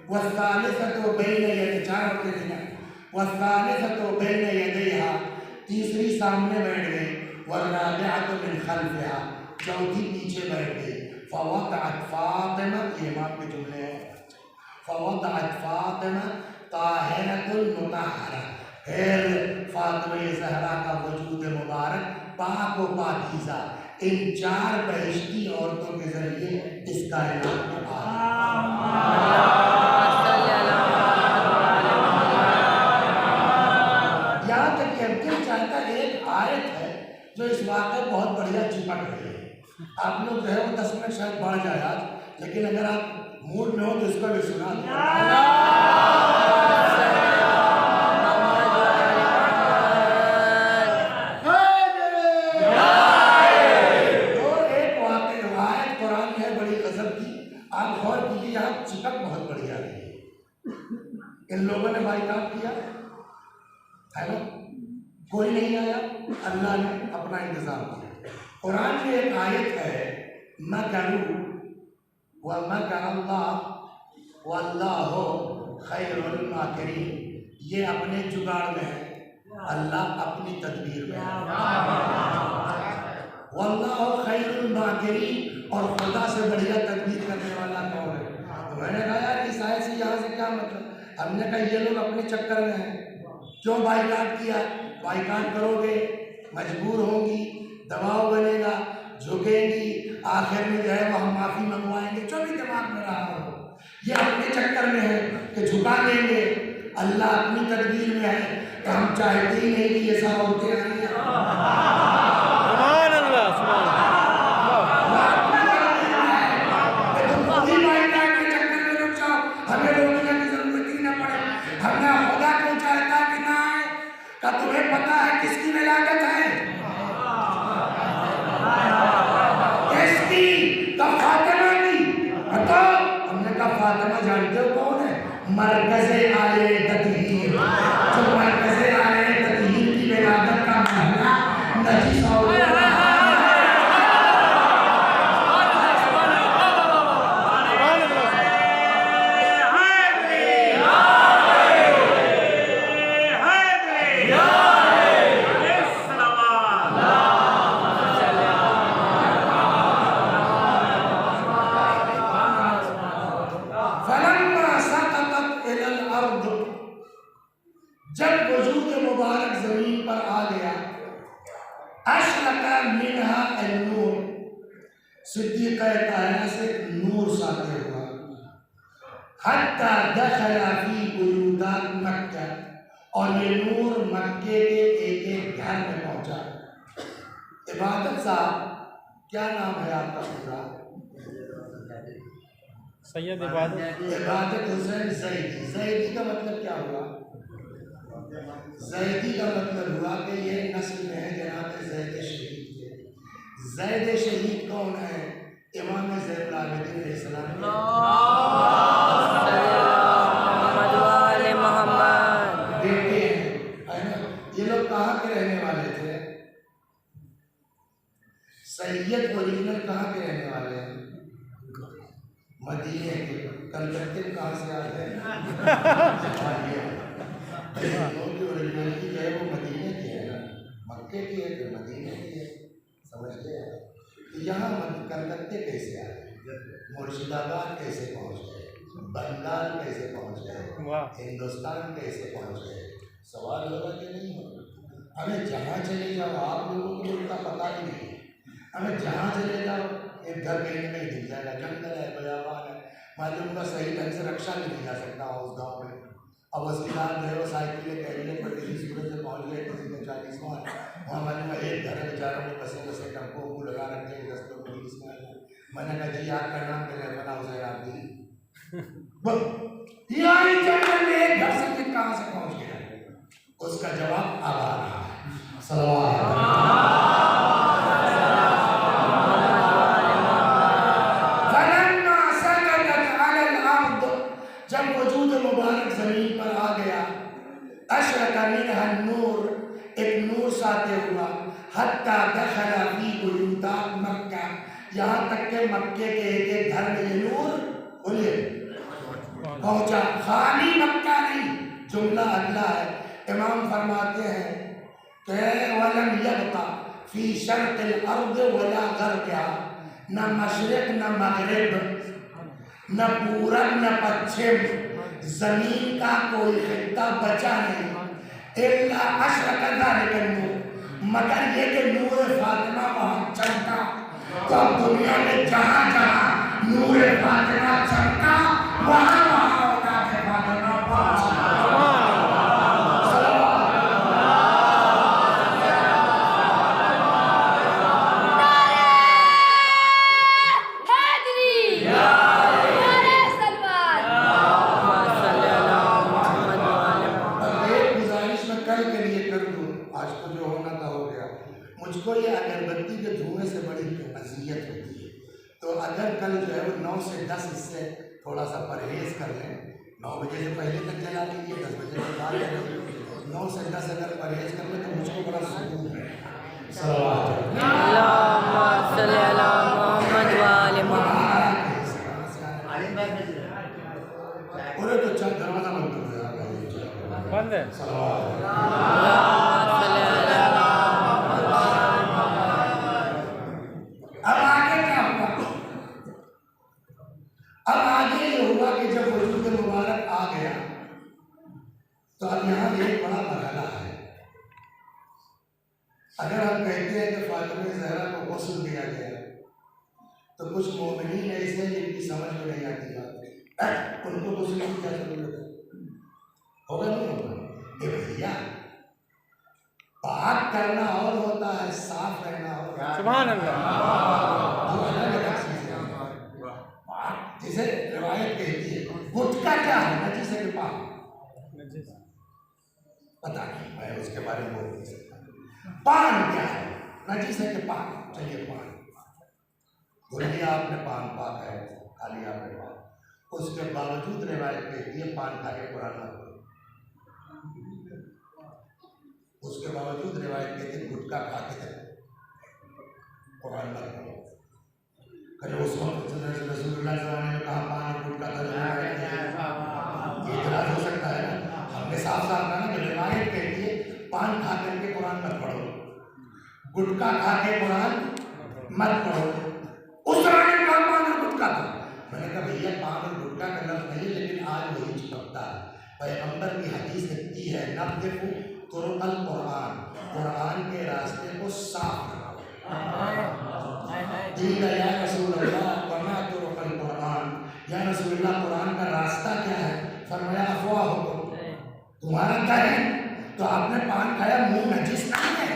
S3: وَالثَّالِثَةُ بَيْنَ يَدَيْهَا، وَالثَّالِثَةُ بَيْنَ يَدَيْهَا، تیسری سامنے بیٹھ گئی، وَالرَّابِعَةُ مِنْ خَلْفِهَا، چوتھی پیچھے بیٹھ گئی۔ فَوَقَعَتْ فَاطِمَةُ، یہ امام کے جملے ہیں، فَوَقَعَتْ فَاطِمَةُ طَاہِرَةٌ مُطَہَّرَةٌ، پھر فاطمہ زہرا کا وجود مبارک پاک و پاکیزہ ان چار بہشتی عورتوں کے ذریعے اس کائنات میں یہاں تک کہ اب دل چاہتا ایک آیت ہے جو اس واقعے بہت بڑھیا چپک رہی ہے۔ آپ لوگ جو ہے وہ 10 منٹ شاید بڑھ جائے آج، لیکن اگر آپ موڈ میں ہو تو اس کو بھی سنا دیں۔ چپک بہت بڑھیا رہی ہے، ان لوگوں نے بائیکاٹ کیا ہے نا، کوئی نہیں آیا، اللہ نے اپنا انتظام کیا۔ قرآن میں ایک آیت ہے مَكَرُوا وَمَكَرَ اللَّهُ وَاللَّهُ خَيْرُ الْمَاكِرِينَ، یہ اپنے جگاڑ میں ہے، اللہ اپنی تدبیر میں ہے۔ وَاللَّهُ خَيْرُ الْمَاكِرِينَ، اور خدا سے بڑھیا تدبیر کرنے والا کون ہے؟ تو میں نے کہا یار اس آیت سے یہاں سے کیا مطلب؟ ہم نے کہا یہ لوگ اپنے چکر میں ہیں، کیوں بائیکاٹ کیا؟ بائیکاٹ کرو گے مجبور ہوں گی، دباؤ بنے گا، جھکیں گی، آخر میں جو ہے وہ ہم معافی منگوائیں گے، جو بھی دماغ میں رہا ہو، یہ اپنے چکر میں ہے کہ جھکا دیں گے، اللہ اپنی تدبیر میں ہے کہ ہم چاہتے ہی نہیں کہ یہ سب عورتیں آئیں۔ تمہیں پتا ہے کس کی ولادت ہے؟ کس کی؟ تو فاطمہ کی۔ بتاؤ، ہم نے کہا فاطمہ جانتے ہو کون ہے؟ مرکز آل تطہیر، جو مرکز آل تطہیر کی ولادت کا محلہ نجی اور جب وجود مبارک زمین پر آ گیا، اشرق منہا النور، صدیقہ طاہرہ سے نور ساطع ہوا، حتی دخل فی بیوت مکہ، اور یہ نور مکے کے ایک ایک گھر میں پہنچا۔ عبادت صاحب کیا نام ہے آپ کا پورا؟
S2: سید عبادت
S3: عبادت حسین زیدی. زیدی کا مطلب کیا ہوا؟ زیدی کا مطلب ہوا کہ یہ نسل میں ہے جناب زید شہید کے. زید شہید کون ہے؟ امام زین العابدین علیہ السلام بیٹے ہیں. یہ لوگ کہاں کے رہنے والے تھے؟ سید اوریجنل کہاں کے رہنے والے ہیں؟ مدینے کے. کلکتے کہاں سے آتے ہیں؟ اوریجنلٹی جو ہے وہ مدینے کی ہے نا. مکے کی ہے کہ مدینے کی ہے؟ سمجھتے ہیں. یہاں کلکتے کیسے آئے؟ مرشد آباد کیسے پہنچ گئے؟ بنگال کیسے پہنچ گئے؟ ہندوستان کیسے پہنچ گئے؟ سوال ہوگا کہ نہیں ہوگا؟ ہمیں جہاں چلے جاؤ آپ لوگوں کو ان کا پتہ ہی نہیں ہے. ہمیں جہاں چلے جاؤ ایک گھر کہیں نہیں دکھ جائے گا. جنگل ہے, بیابان ہے, معلوم کا صحیح ڈھنگ سے رکشا نہیں دیا سکتا اس گاؤں میں. اب وسیلات جو ہے وہ سائیکلیں کیریلے پر کسی صورت سے پہنچ گئے, کسی کا 40 ماہ وہاں معلوم ہے ایک گھر ہے بیچاروں کو بسے بسے ٹمپو کو لگا رکھتے ہیں 10 لوگ 20 میں. میں نے کہا جی آپ کا نام کیا ہے؟ فلاں حسین عابدی. یہ جنگل میں ایک گھر سے کہاں سے پہنچ گیا؟ اس کا جواب اب آ رہا ہے. صلوات جب وجود مبارک زمین پر آ گیا, اشرق منها النور, ایک نور ساطع ہوا, حتی دخل فی بیوتات مکہ, یہاں تک کہ مکے کے ایک گھر میں یہ نور بولیے پہنچا. خالی مکہ نہیں, جملہ اگلا ہے. امام فرماتے ہیں کہ وَلَمْ يَبْقَ فِي شَرْقِ الْأَرْضِ وَلَا غَرْبِهَا, نہ مشرق نہ مغرب, نہ پورب نہ پچھم, زمین کا کوئی خطہ بچا نہیں. الا اشرق ذلك النور, مگر یہ کہ نور فاطمہ وہاں چمکا. تو اب دنیا میں جہاں جہاں نور فاطمہ چمکا وہاں وہاں اولاد فاطمہ پہنچا. مجھ کو یہ اگربتی کے دھوئیں سے بڑی اذیت ہوتی ہے, تو اگر کل جو ہے وہ 9 سے 10 اس سے تھوڑا سا پرہیز کر لیں, 9 بجے سے پہلے تک جلا لیجیے, 10 بجے کے بعد جلا لیجیے, 9 سے 10 اگر پرہیز کر لیں تو مجھ کو بڑا سکون ہے. پورے تو چند دروازہ بند ہے. اب آگے کیا ہوا؟ اب آگے یہ ہوا کہ جب وجود مبارک آ گیا تو اب یہاں ایک بڑا مرحلہ ہے. اگر ہم کہتے ہیں کہ فاطمہ زہرا کو غسل دیا گیا تو کچھ مومنین ایسے جن کی سمجھ میں نہیں آتی بات, ان کو غسل کی کیا ضرورت ہے؟ ہوگا نہیں ہوگا؟ اے بھیا, پاک کرنا اور ہوتا ہے, صاف رہنا اور.
S2: سبحان اللہ.
S3: جسے روایت کہتی ہے گٹکا کیا ہے؟ نجس ہے کہ پاک؟ پتہ نہیں, میں اس کے بارے میں بول نہیں سکتا. پان کیا ہے؟ نجس ہے کہ پاک؟ چلیے پان. بول لیا آپ نے پان پاک ہے, کھا لیا آپ نے پان. اس کے باوجود روایت کہتی ہے پان کھا کے قرآن نہ پڑھو. اس کے باوجود روایت کہتی ہے گٹکا کھا کے قرآن نہ پڑھو. کہ اس وقت رسول اللہ زمانے میں کہا پان اور گٹکا کا اعتراض ہو سکتا ہے نا. ہم نے صاف صاف کہا نا کہ روایت کہتی ہے پان کھا کر کے قرآن مت پڑھو, گٹکا کھا کے قرآن مت پڑھو. اس زمانے میں کہا پان اور گٹکا تھا. میں نے کہا بھیا پان اور گٹکا کا لفظ نہیں, لیکن آج وہی چپکتا ہے. پیغمبر کی حدیث کہتی ہے نقدفو طرق القرآن, قرآن کے راستے کو صاف رکھو. قیل یا رسول اللہ وما طرق القرآن, یا رسول اللہ قرآن کا راستہ کیا ہے؟ فرمایا افواہکم, تمہارا کیا ہے؟ تو آپ نے پان کھایا, منہ نجس نہیں ہے,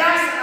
S3: 10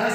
S3: 10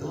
S3: 2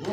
S3: 2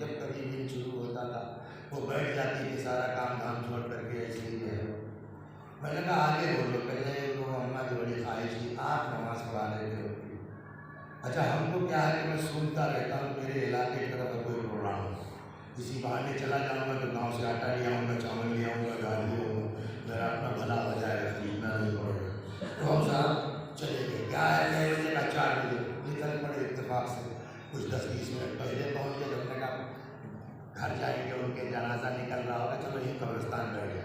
S3: جب کبھی دن شروع ہوتا تھا وہ بیٹھ جاتی کہ سارا کام دھام چھوڑ کر کے ایسے ہی ہے. میں نے کہا آگے بولو. پہلے وہ اماں کی بڑی خواہش تھی آپ نماز پڑھا لیتے ہو. اچھا ہم کو کیا ہے کہ میں سنتا رہتا ہوں میرے علاقے کی طرف کوئی پروگرام ہو, اسی بہانے چلا جاؤں گا تو گاؤں سے آٹا لے آؤں گا, چاول لے آؤں گا, دال لے آؤں گا, میرا اپنا بھلا ہو جائے گا, خریدنا نہیں پڑے گا. تو ہم صاحب چلے گئے. کیا ہے 9 بجے کا 4 بجے نکل پڑے اتفاق سے. کچھ 10-20 منٹ پہلے پہنچ گئے. ہم نے کہا گھر جائیں گے, ان کے جنازہ نکل رہا ہوگا, چلو یہیں قبرستان بیٹھ گئے.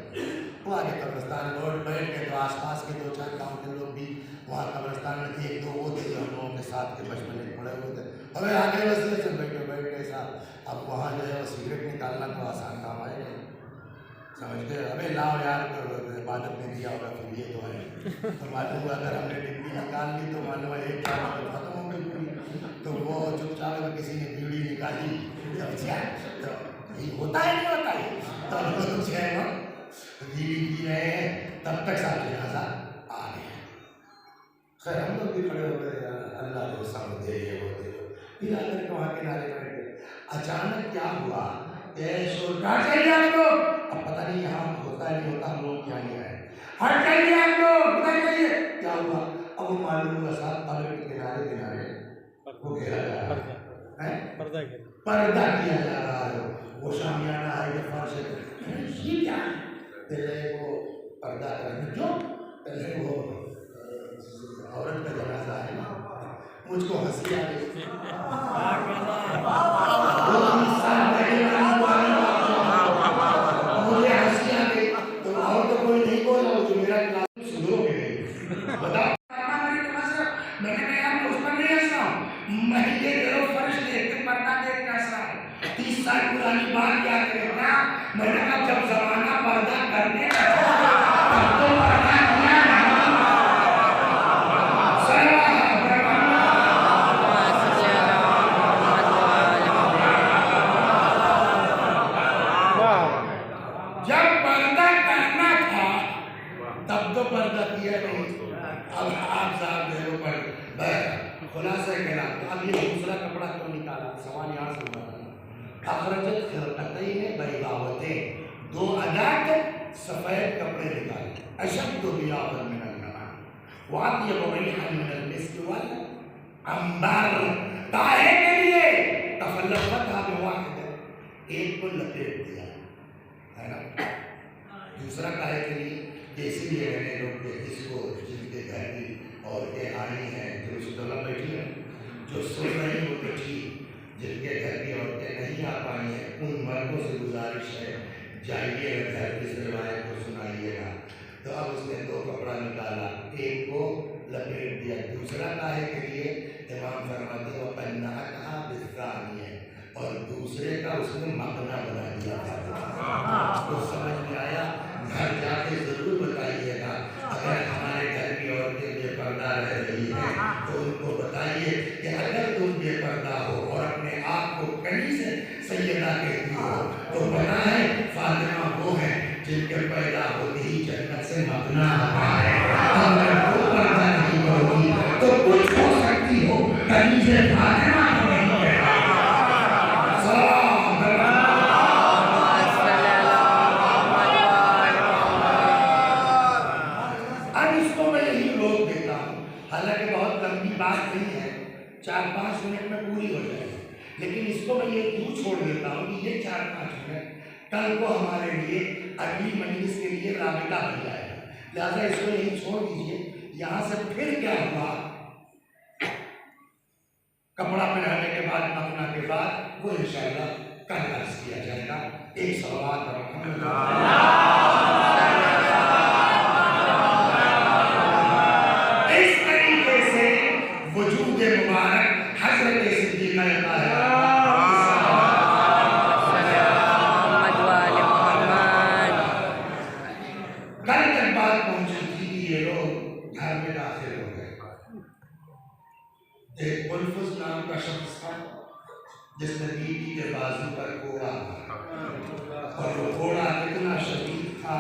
S3: وہ آگے قبرستان لوٹ بیٹھ گئے تو آس پاس کے 2-4 گاؤں کے لوگ بھی وہاں قبرستان میں تھے. 1-2 وہ تھے جو ہم لوگوں کے ساتھ کے بچپن میں پڑے ہوئے تھے. ہمیں آگے وسیع سے بیٹھ گئے صاحب. اب وہاں جو ہے وہ سگریٹ نکالنا تو آسان کام آئے گا, سمجھ گئے. ابھی لاؤ یار عبادت میں دیا ہوگا پھر یہ تو ہے. تو معلوم ہوا اگر ہم نے ڈبی نکال لی تو معلوم ہے ایک کام ختم ہو گئی پوری. تو وہ چپ چاپ اگر کسی نے بیڑی نکالی تو ہوتا ہے نہیں ہوتا ہے تو ہم لوگ جو ہے وہ بیڑی پی رہے ہیں تب تک ساتھ جنازہ آ گیا. خیر ہم لوگ بھی کھڑے ہو گئے, اللہ کو سمجھ دے یہ وہ دے. پھر آ کر کے وہاں کنارے بیٹھ گئے. اچانک کیا ہوا کہ شور کاٹ چاہیے آپ لوگ. اب پتہ نہیں یہاں ہوتا ہے نہیں ہوتا, ہم لوگ یہاں نہیں آئے. ہٹ جائیے آپ لوگ, ادھر جائیے. کیا ہوا اب وہ معلوم ہوا صاحب قبر کے کنارے کنارے وہ گھیرا جا رہا ہے, پردہ کیا جا رہا ہے. وہ شامیانہ ہے یہ فرش ہے, یہ کیا ہے. پہلے وہ پردہ کرنے جو پہلے وہ عورت کا جنازہ ہے نا, مجھ کو ہنسی آ گئی. مجھے ہنسی آ گئی تو اور تو کوئی نہیں بولا, جو میرا کلاس سنو گے بتا. میں نے کہا میں اس پر نہیں ہنس رہا ہوں, میں یہ جو فرش دیکھ کے پردہ دیکھ کے ہنس رہا ہوں. 30 سال پرانی بات یاد رکھنا. میں نے کہا جب زمانہ پردہ کرنے کا تب تو پردہ کیا پردہ کیا نہیں. اب آپ صاحب جو ہے وہ خلاصہ کلام. اب یہ دوسرا کپڑا کیوں نکالا, سوال یہاں سے ہوا تھا. اخرجت خرقتین بیضاوتین, 2 ادات سفید کپڑے نکالے. اشد بیاضا من النمل واطیب ریحا من المسک والعنبر. کاہے کے لیے تخلفتها بواحدہ, ایک کو لپیٹ دیا ہے نا. دوسرا کاہے کے لیے کہ اسی لیے میں نے لوگ اس کو جن کے گھر کی عورتیں آئی ہیں جو اس طرح بیٹھی ہیں, جو سن رہی وہ تو ٹھیک, جن کے گھر کی عورتیں نہیں آ پائی ہیں ان مردوں سے گزارش ہے جائیے گا گھر کی روایت کو سنائیے گا. تو اب اس نے 2 کپڑا نکالا, ایک کو لپیٹ دیا, دوسرا کاہے کے لیے امام فرماتے وہ پناہا بالثانیہ, اور دوسرے کا اس نے مقنا بنا دیا تھا. تو سمجھ میں آیا. گھر جا کے ضرور بتائیے گا اگر ہمارے گھر کی عورتیں بے پردہ رہ رہی ہیں تو ان کو بتائیے کہ اگر تم بے پردہ ہو اور اپنے آپ کو کہیں سے سیدہ کہتی ہو تو پتہ ہے فاطمہ وہ ہیں جن کے پیدا ہوتے ہی جنت سے مقنا آتا ہے. اگر وہ پردہ نہیں ہوگی تو کچھ ہو سکتی ہو کہیں سے فاطمہ کو نہیں کہتا. حالانکہ بہت لمبی بات نہیں ہے, 4-5 منٹ میں پوری ہو جائے گی, لیکن اس کو میں یہ کیوں چھوڑ دیتا ہوں کہ یہ 4-5 منٹ کل کو ہمارے لیے اگلی مجلس کے لیے رابطہ بن جائے گا. لہٰذا اس کو یہیں چھوڑ دیجیے. یہاں سے پھر کیا ہوا, کپڑا پہنانے کے بعد مقنا کے بعد وہ انشاءاللہ کل عرض کیا جائے گا. ایک صلوات اور محمد وجود مبارک حضرت صدیقہ کل تک بات پہنچی تھی کہ یہ لوگ گھر میں داخل ہو گئے. ایک بلفظ نام کا شخص تھا جس نے بیوی کے بازو پر کوڑا مارا, اور وہ کوڑا اتنا شدید تھا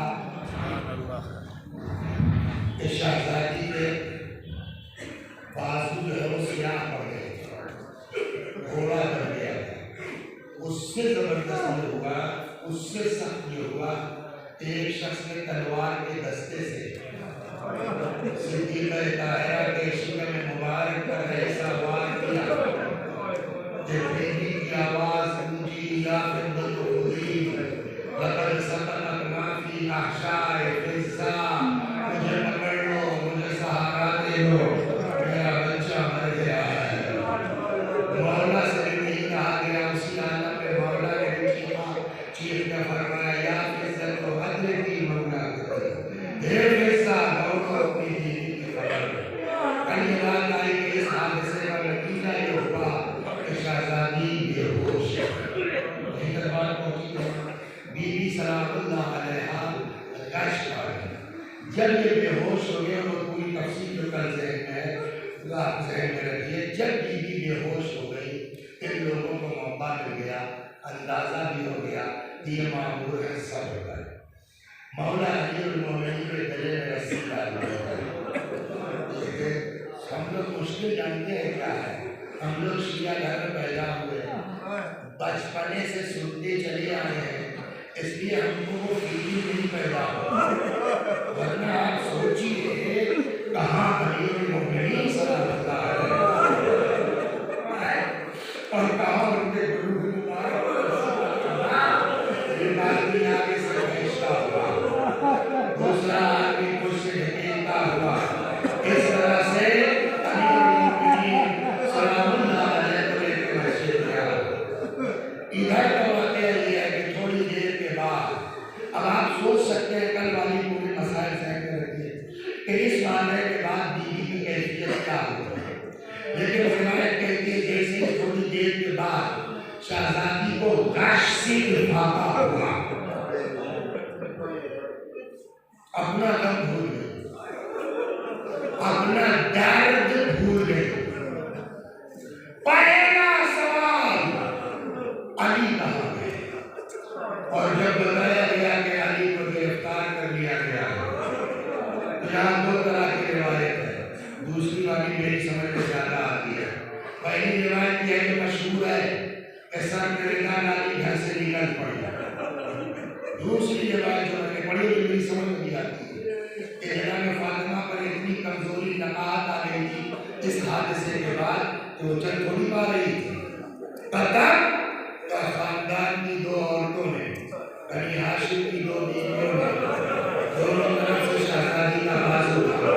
S3: کہ شہزادی کے بازو جو ہے وہ سیاہ پڑ گئے, گھوڑا کر گیا. اس سے حاصل یہ ہوا، ایک شخص نے تلوار کے دستے سے صدیقہ طاہرہ کے شکم مبارک پر ایسا وار کیا کہ بیوی کی آواز گونجی، یا فضلۃ خدی لقد سقطت ما فی احشاء فضہ، مجھے پکڑ لو، مجھے سہارا دے دو، میرا بچہ مر گیا ہے۔ مولا سے بھی نہیں کہا گیا، اسی عالم میں مولا نے بھی چیخ کر فرمایا، یا فضلۃ ادرکی مولاک، اے فضہ دوڑو اپنی بیوی کی خبر۔ کل یہ بات آئی کہ اس حادثے کا نتیجہ یہ ہوا کہ شہزادی بے ہوش ہے۔ بات پہنچی ہے، بی بی سلام اللہ علیہا گشت آ گئی۔ جب یہ بے ہوش ہو گئے، وہ پوری تفصیل جو کل ذہن میں ہے آپ ذہن میں رکھیے، جب بی بی بے ہوش ہو گئی، ان لوگوں کو موقع مل گیا، اندازہ بھی ہو گیا کہ یہ معمول ہے صبر کا۔ مولا علی المومنین کے گلے میں رسی ڈال دی۔ ہم لوگ مشکل جانتے ہیں کیا ہے، ہم لوگ شیعہ گھر میں پیدا ہوئے بچپنے سے سنتے چلے آئے ہیں، اس لیے ہم کو وہ فیلنگ نہیں پیدا ہو، ورنہ آپ سوچیے کہاں امیر المومنین صلی اللہ علیہ اور کہاں ان کے گرو مبارک، یہ بات بھی آگے سے بھیجتا ہوا، دوسرا آدمی کچھ سے ڈھکیلتا ہوا، اس طرح سے امیر المومنین سلام اللہ علیہ کو لے کے مسجد میں آ گئے۔ ادھر کا واقعہ یہ ہے کہ تھوڑی دیر کے بعد، اب آپ سوچ سکتے ہیں کل والی پوری مسائل ذہن میں رکھیے کہ اس واقعے کے بعد بیوی کی کیفیت کیا ہوگی، لیکن روایت کہتی ہے جیسے ہی تھوڑی دیر کے بعد شہزادی کو غش سے افاقہ ہوا، اپنا غم بھول گئی، اپنا درد بھول گئی۔ پہلا سوال علی کہاں گئے، اور جب بتایا گیا کہ علی کو گرفتار کر لیا گیا، یہاں دو طرح کی روایت ہے، دوسری والی میری سمجھ میں زیادہ آتی ہے۔ پہلی روایت یہ ہے کہ مشہور ہے کہ سر نریندر علی گھر سے نکل پڑی، دوسری روایت جو میں نے پڑھی وہ میری سمجھ میں بھی آتی ہے کہ جناب فاطمہ پر اتنی کمزوری نقاہت آ گئی تھی اس حادثے کے بعد کہ وہ چل تھوڑی پا رہی تھی، تب خاندان کی دو عورتوں نے، بنی ہاشم کی دو بیویوں نے، دونوں طرف سے شہزادی کا باز اٹھا،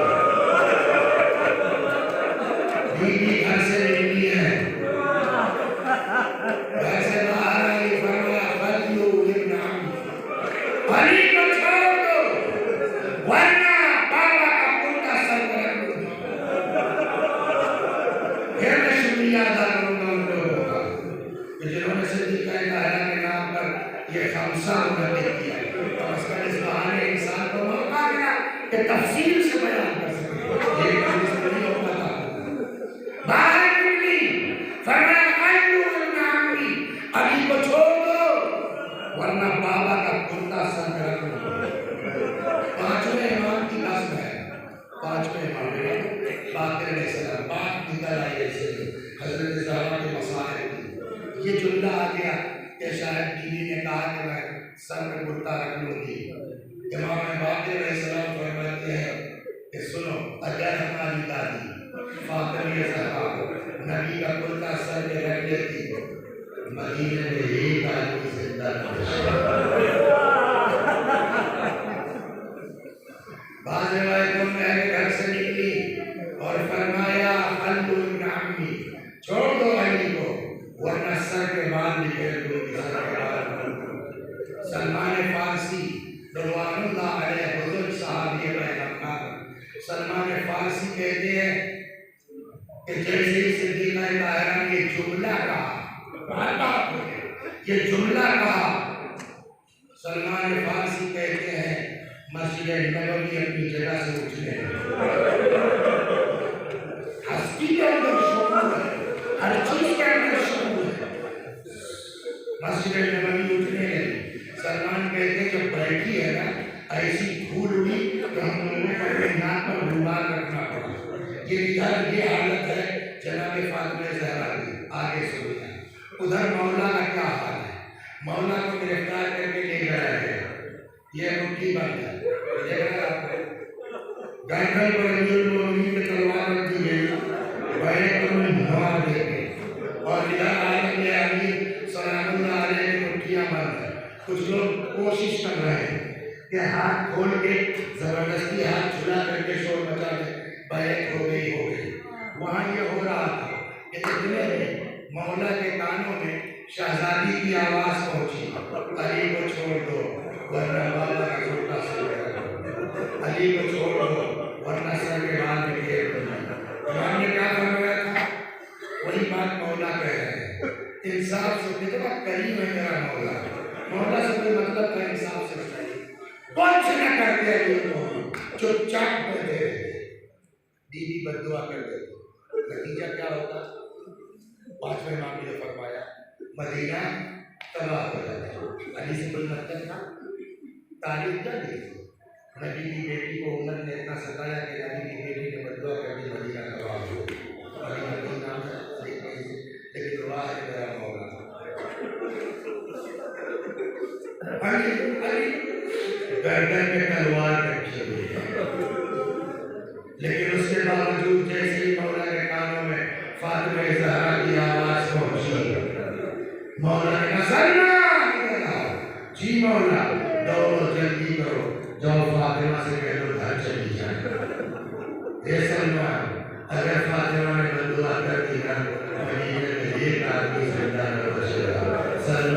S3: بیوی گھر سے نکلی ہے، گھر سے باہر آئی، فرمایا خلیو ابن عمی، علی کو چھوڑ دو ورنہ بابا کا کرتا سر پر رکھ دوں گا۔ پھر میں شکریہ ادا کروں گا ان لوگوں کا کہ جنہوں نے صدیقہ طاہرہ کے نام پر یہ خمسہ منعقد کیا، کم از کم اس بہانے انسان کو موقع ملا کہ تفصیل سے بیان کر سکے، یہ کسی سے نہیں ہوتا تھا۔ باہر نکلی، فرمایا خلیو ابن عمی، علی کو چھوڑ دو ورنہ بابا کا کرتا سر پر رکھ دوں گا۔ پانچویں امام کی قسم ہے، پانچویں امام باقر علیہ السلام، بات نکل آئی ایسے حضرت زہرا کے مسائل کی، یہ جملہ آ گیا کہ شاید بیوی نے کہا کہ میں سر میں کرتا رکھ لوں گی۔ امام باقر علیہ السلام فرماتے ہیں کہ سنو، اگر ہماری دادی فاطمہ زہرا نبی کا کرتا سر پہ رکھ لیتی مدینے میں ایک آدمی زندہ نہیں۔ بعض روایتوں میں ہے کہ گھر سے نکلی اور فرمایا خلیو ابن عمی، چھوڑ دو علی کو ورنہ سر کے بال نکل دوں گی، سر کے بال نکل دوں گی۔ سلمان فارسی رضوان اللہ علیہ بزرگ صحابی پیغمبر سلمان فارسی کہتے ہیں کہ جیسے ہی صدیقہ طاہرہ نے یہ جملہ کہا، یہ جملہ کہا، سلمان فارسی کہتے ہیں مسجد نبوی اپنی جگہ سے اٹھنے ہستی کے اندر شعور ہے، ہر چیز کے اندر شعور ہے، مسجد نبوی اٹھنے لگی۔ سلمان کہتے ہیں جب بیٹھی ہے نا ایسی دھول اڑی کہ ہم لوگوں کو اپنے ناک پر رومال رکھنا پڑا۔ یہ ادھر یہ حالت ہے جناب فاطمہ زہرا کی، آگے سنیے۔ ادھر مولا کا کیا حال ہے، مولا کو گرفتار کر کے لے جایا گیا. یہ مٹھی بند ہے, دیکھ رہے ہیں آپ کو. گردن پر امیر المومنین کی تلوار رکھ دی گئی, بیعت میں مہار دے گئے, اور ادھر عالم میں امیر سلام اللہ علیہ کی مٹھیاں بند ہیں. کچھ لوگ کوشش کر رہے ہیں کہ ہاتھ کھول کے زبردستی ہاتھ چھلا کر کے شور مچا دے, بیعت ہو گئی. وہاں یہ ہو رہا تھا کہ اتنے میں مولا کے کانوں میں شہزادی کی آواز پہنچی, علی کو چھوڑ دو ورنہ بابا کا چھوٹا سر, علی کو چھوڑ دو ورنہ سر کے بال میں گھیر دو. امام نے کیا فرمایا تھا, وہی بات مولا کہہ رہے ہیں. انصاف سے کتنا کریم ہے میرا مولا. مولا سے کوئی مطلب کا انصاف سے بتائیے, کچھ نہ کرتے علی کو, چپ چاپ بیٹھے رہتے, بیوی بد دعا کر دیتے. نتیجہ کیا ہوتا؟ پانچویں امام نے فرمایا مدینہ تباہ ہو جاتا. علی سے کوئی مطلب تھا؟ تاریخ کیا دیکھی, نبی کی بیٹی کو عمر نے اتنا ستایا کہ نبی کی بیٹی نے بد دعا کر دی, مدینہ تباہ ہو گیا. علی کا کوئی نام ہے لیکن دعا ہے میرا مولا. علی گردن میں تلوار رکھی ہوئی ہے, لیکن اس کے باوجود جیسے ہی مولا کے کانوں میں فاطمہ زہرا کی آواز پہنچی, مولا نے کہا سلمہ, جی مولا, دوڑو جلدی کرو, جاؤ فاطمہ سے کہہ دو گھر چلی جائیں. اے سلمہ, اگر فاطمہ نے بد دعا کر دی نا, مدینے میں ایک آدمی زندہ نہ بچے گا. سلمہ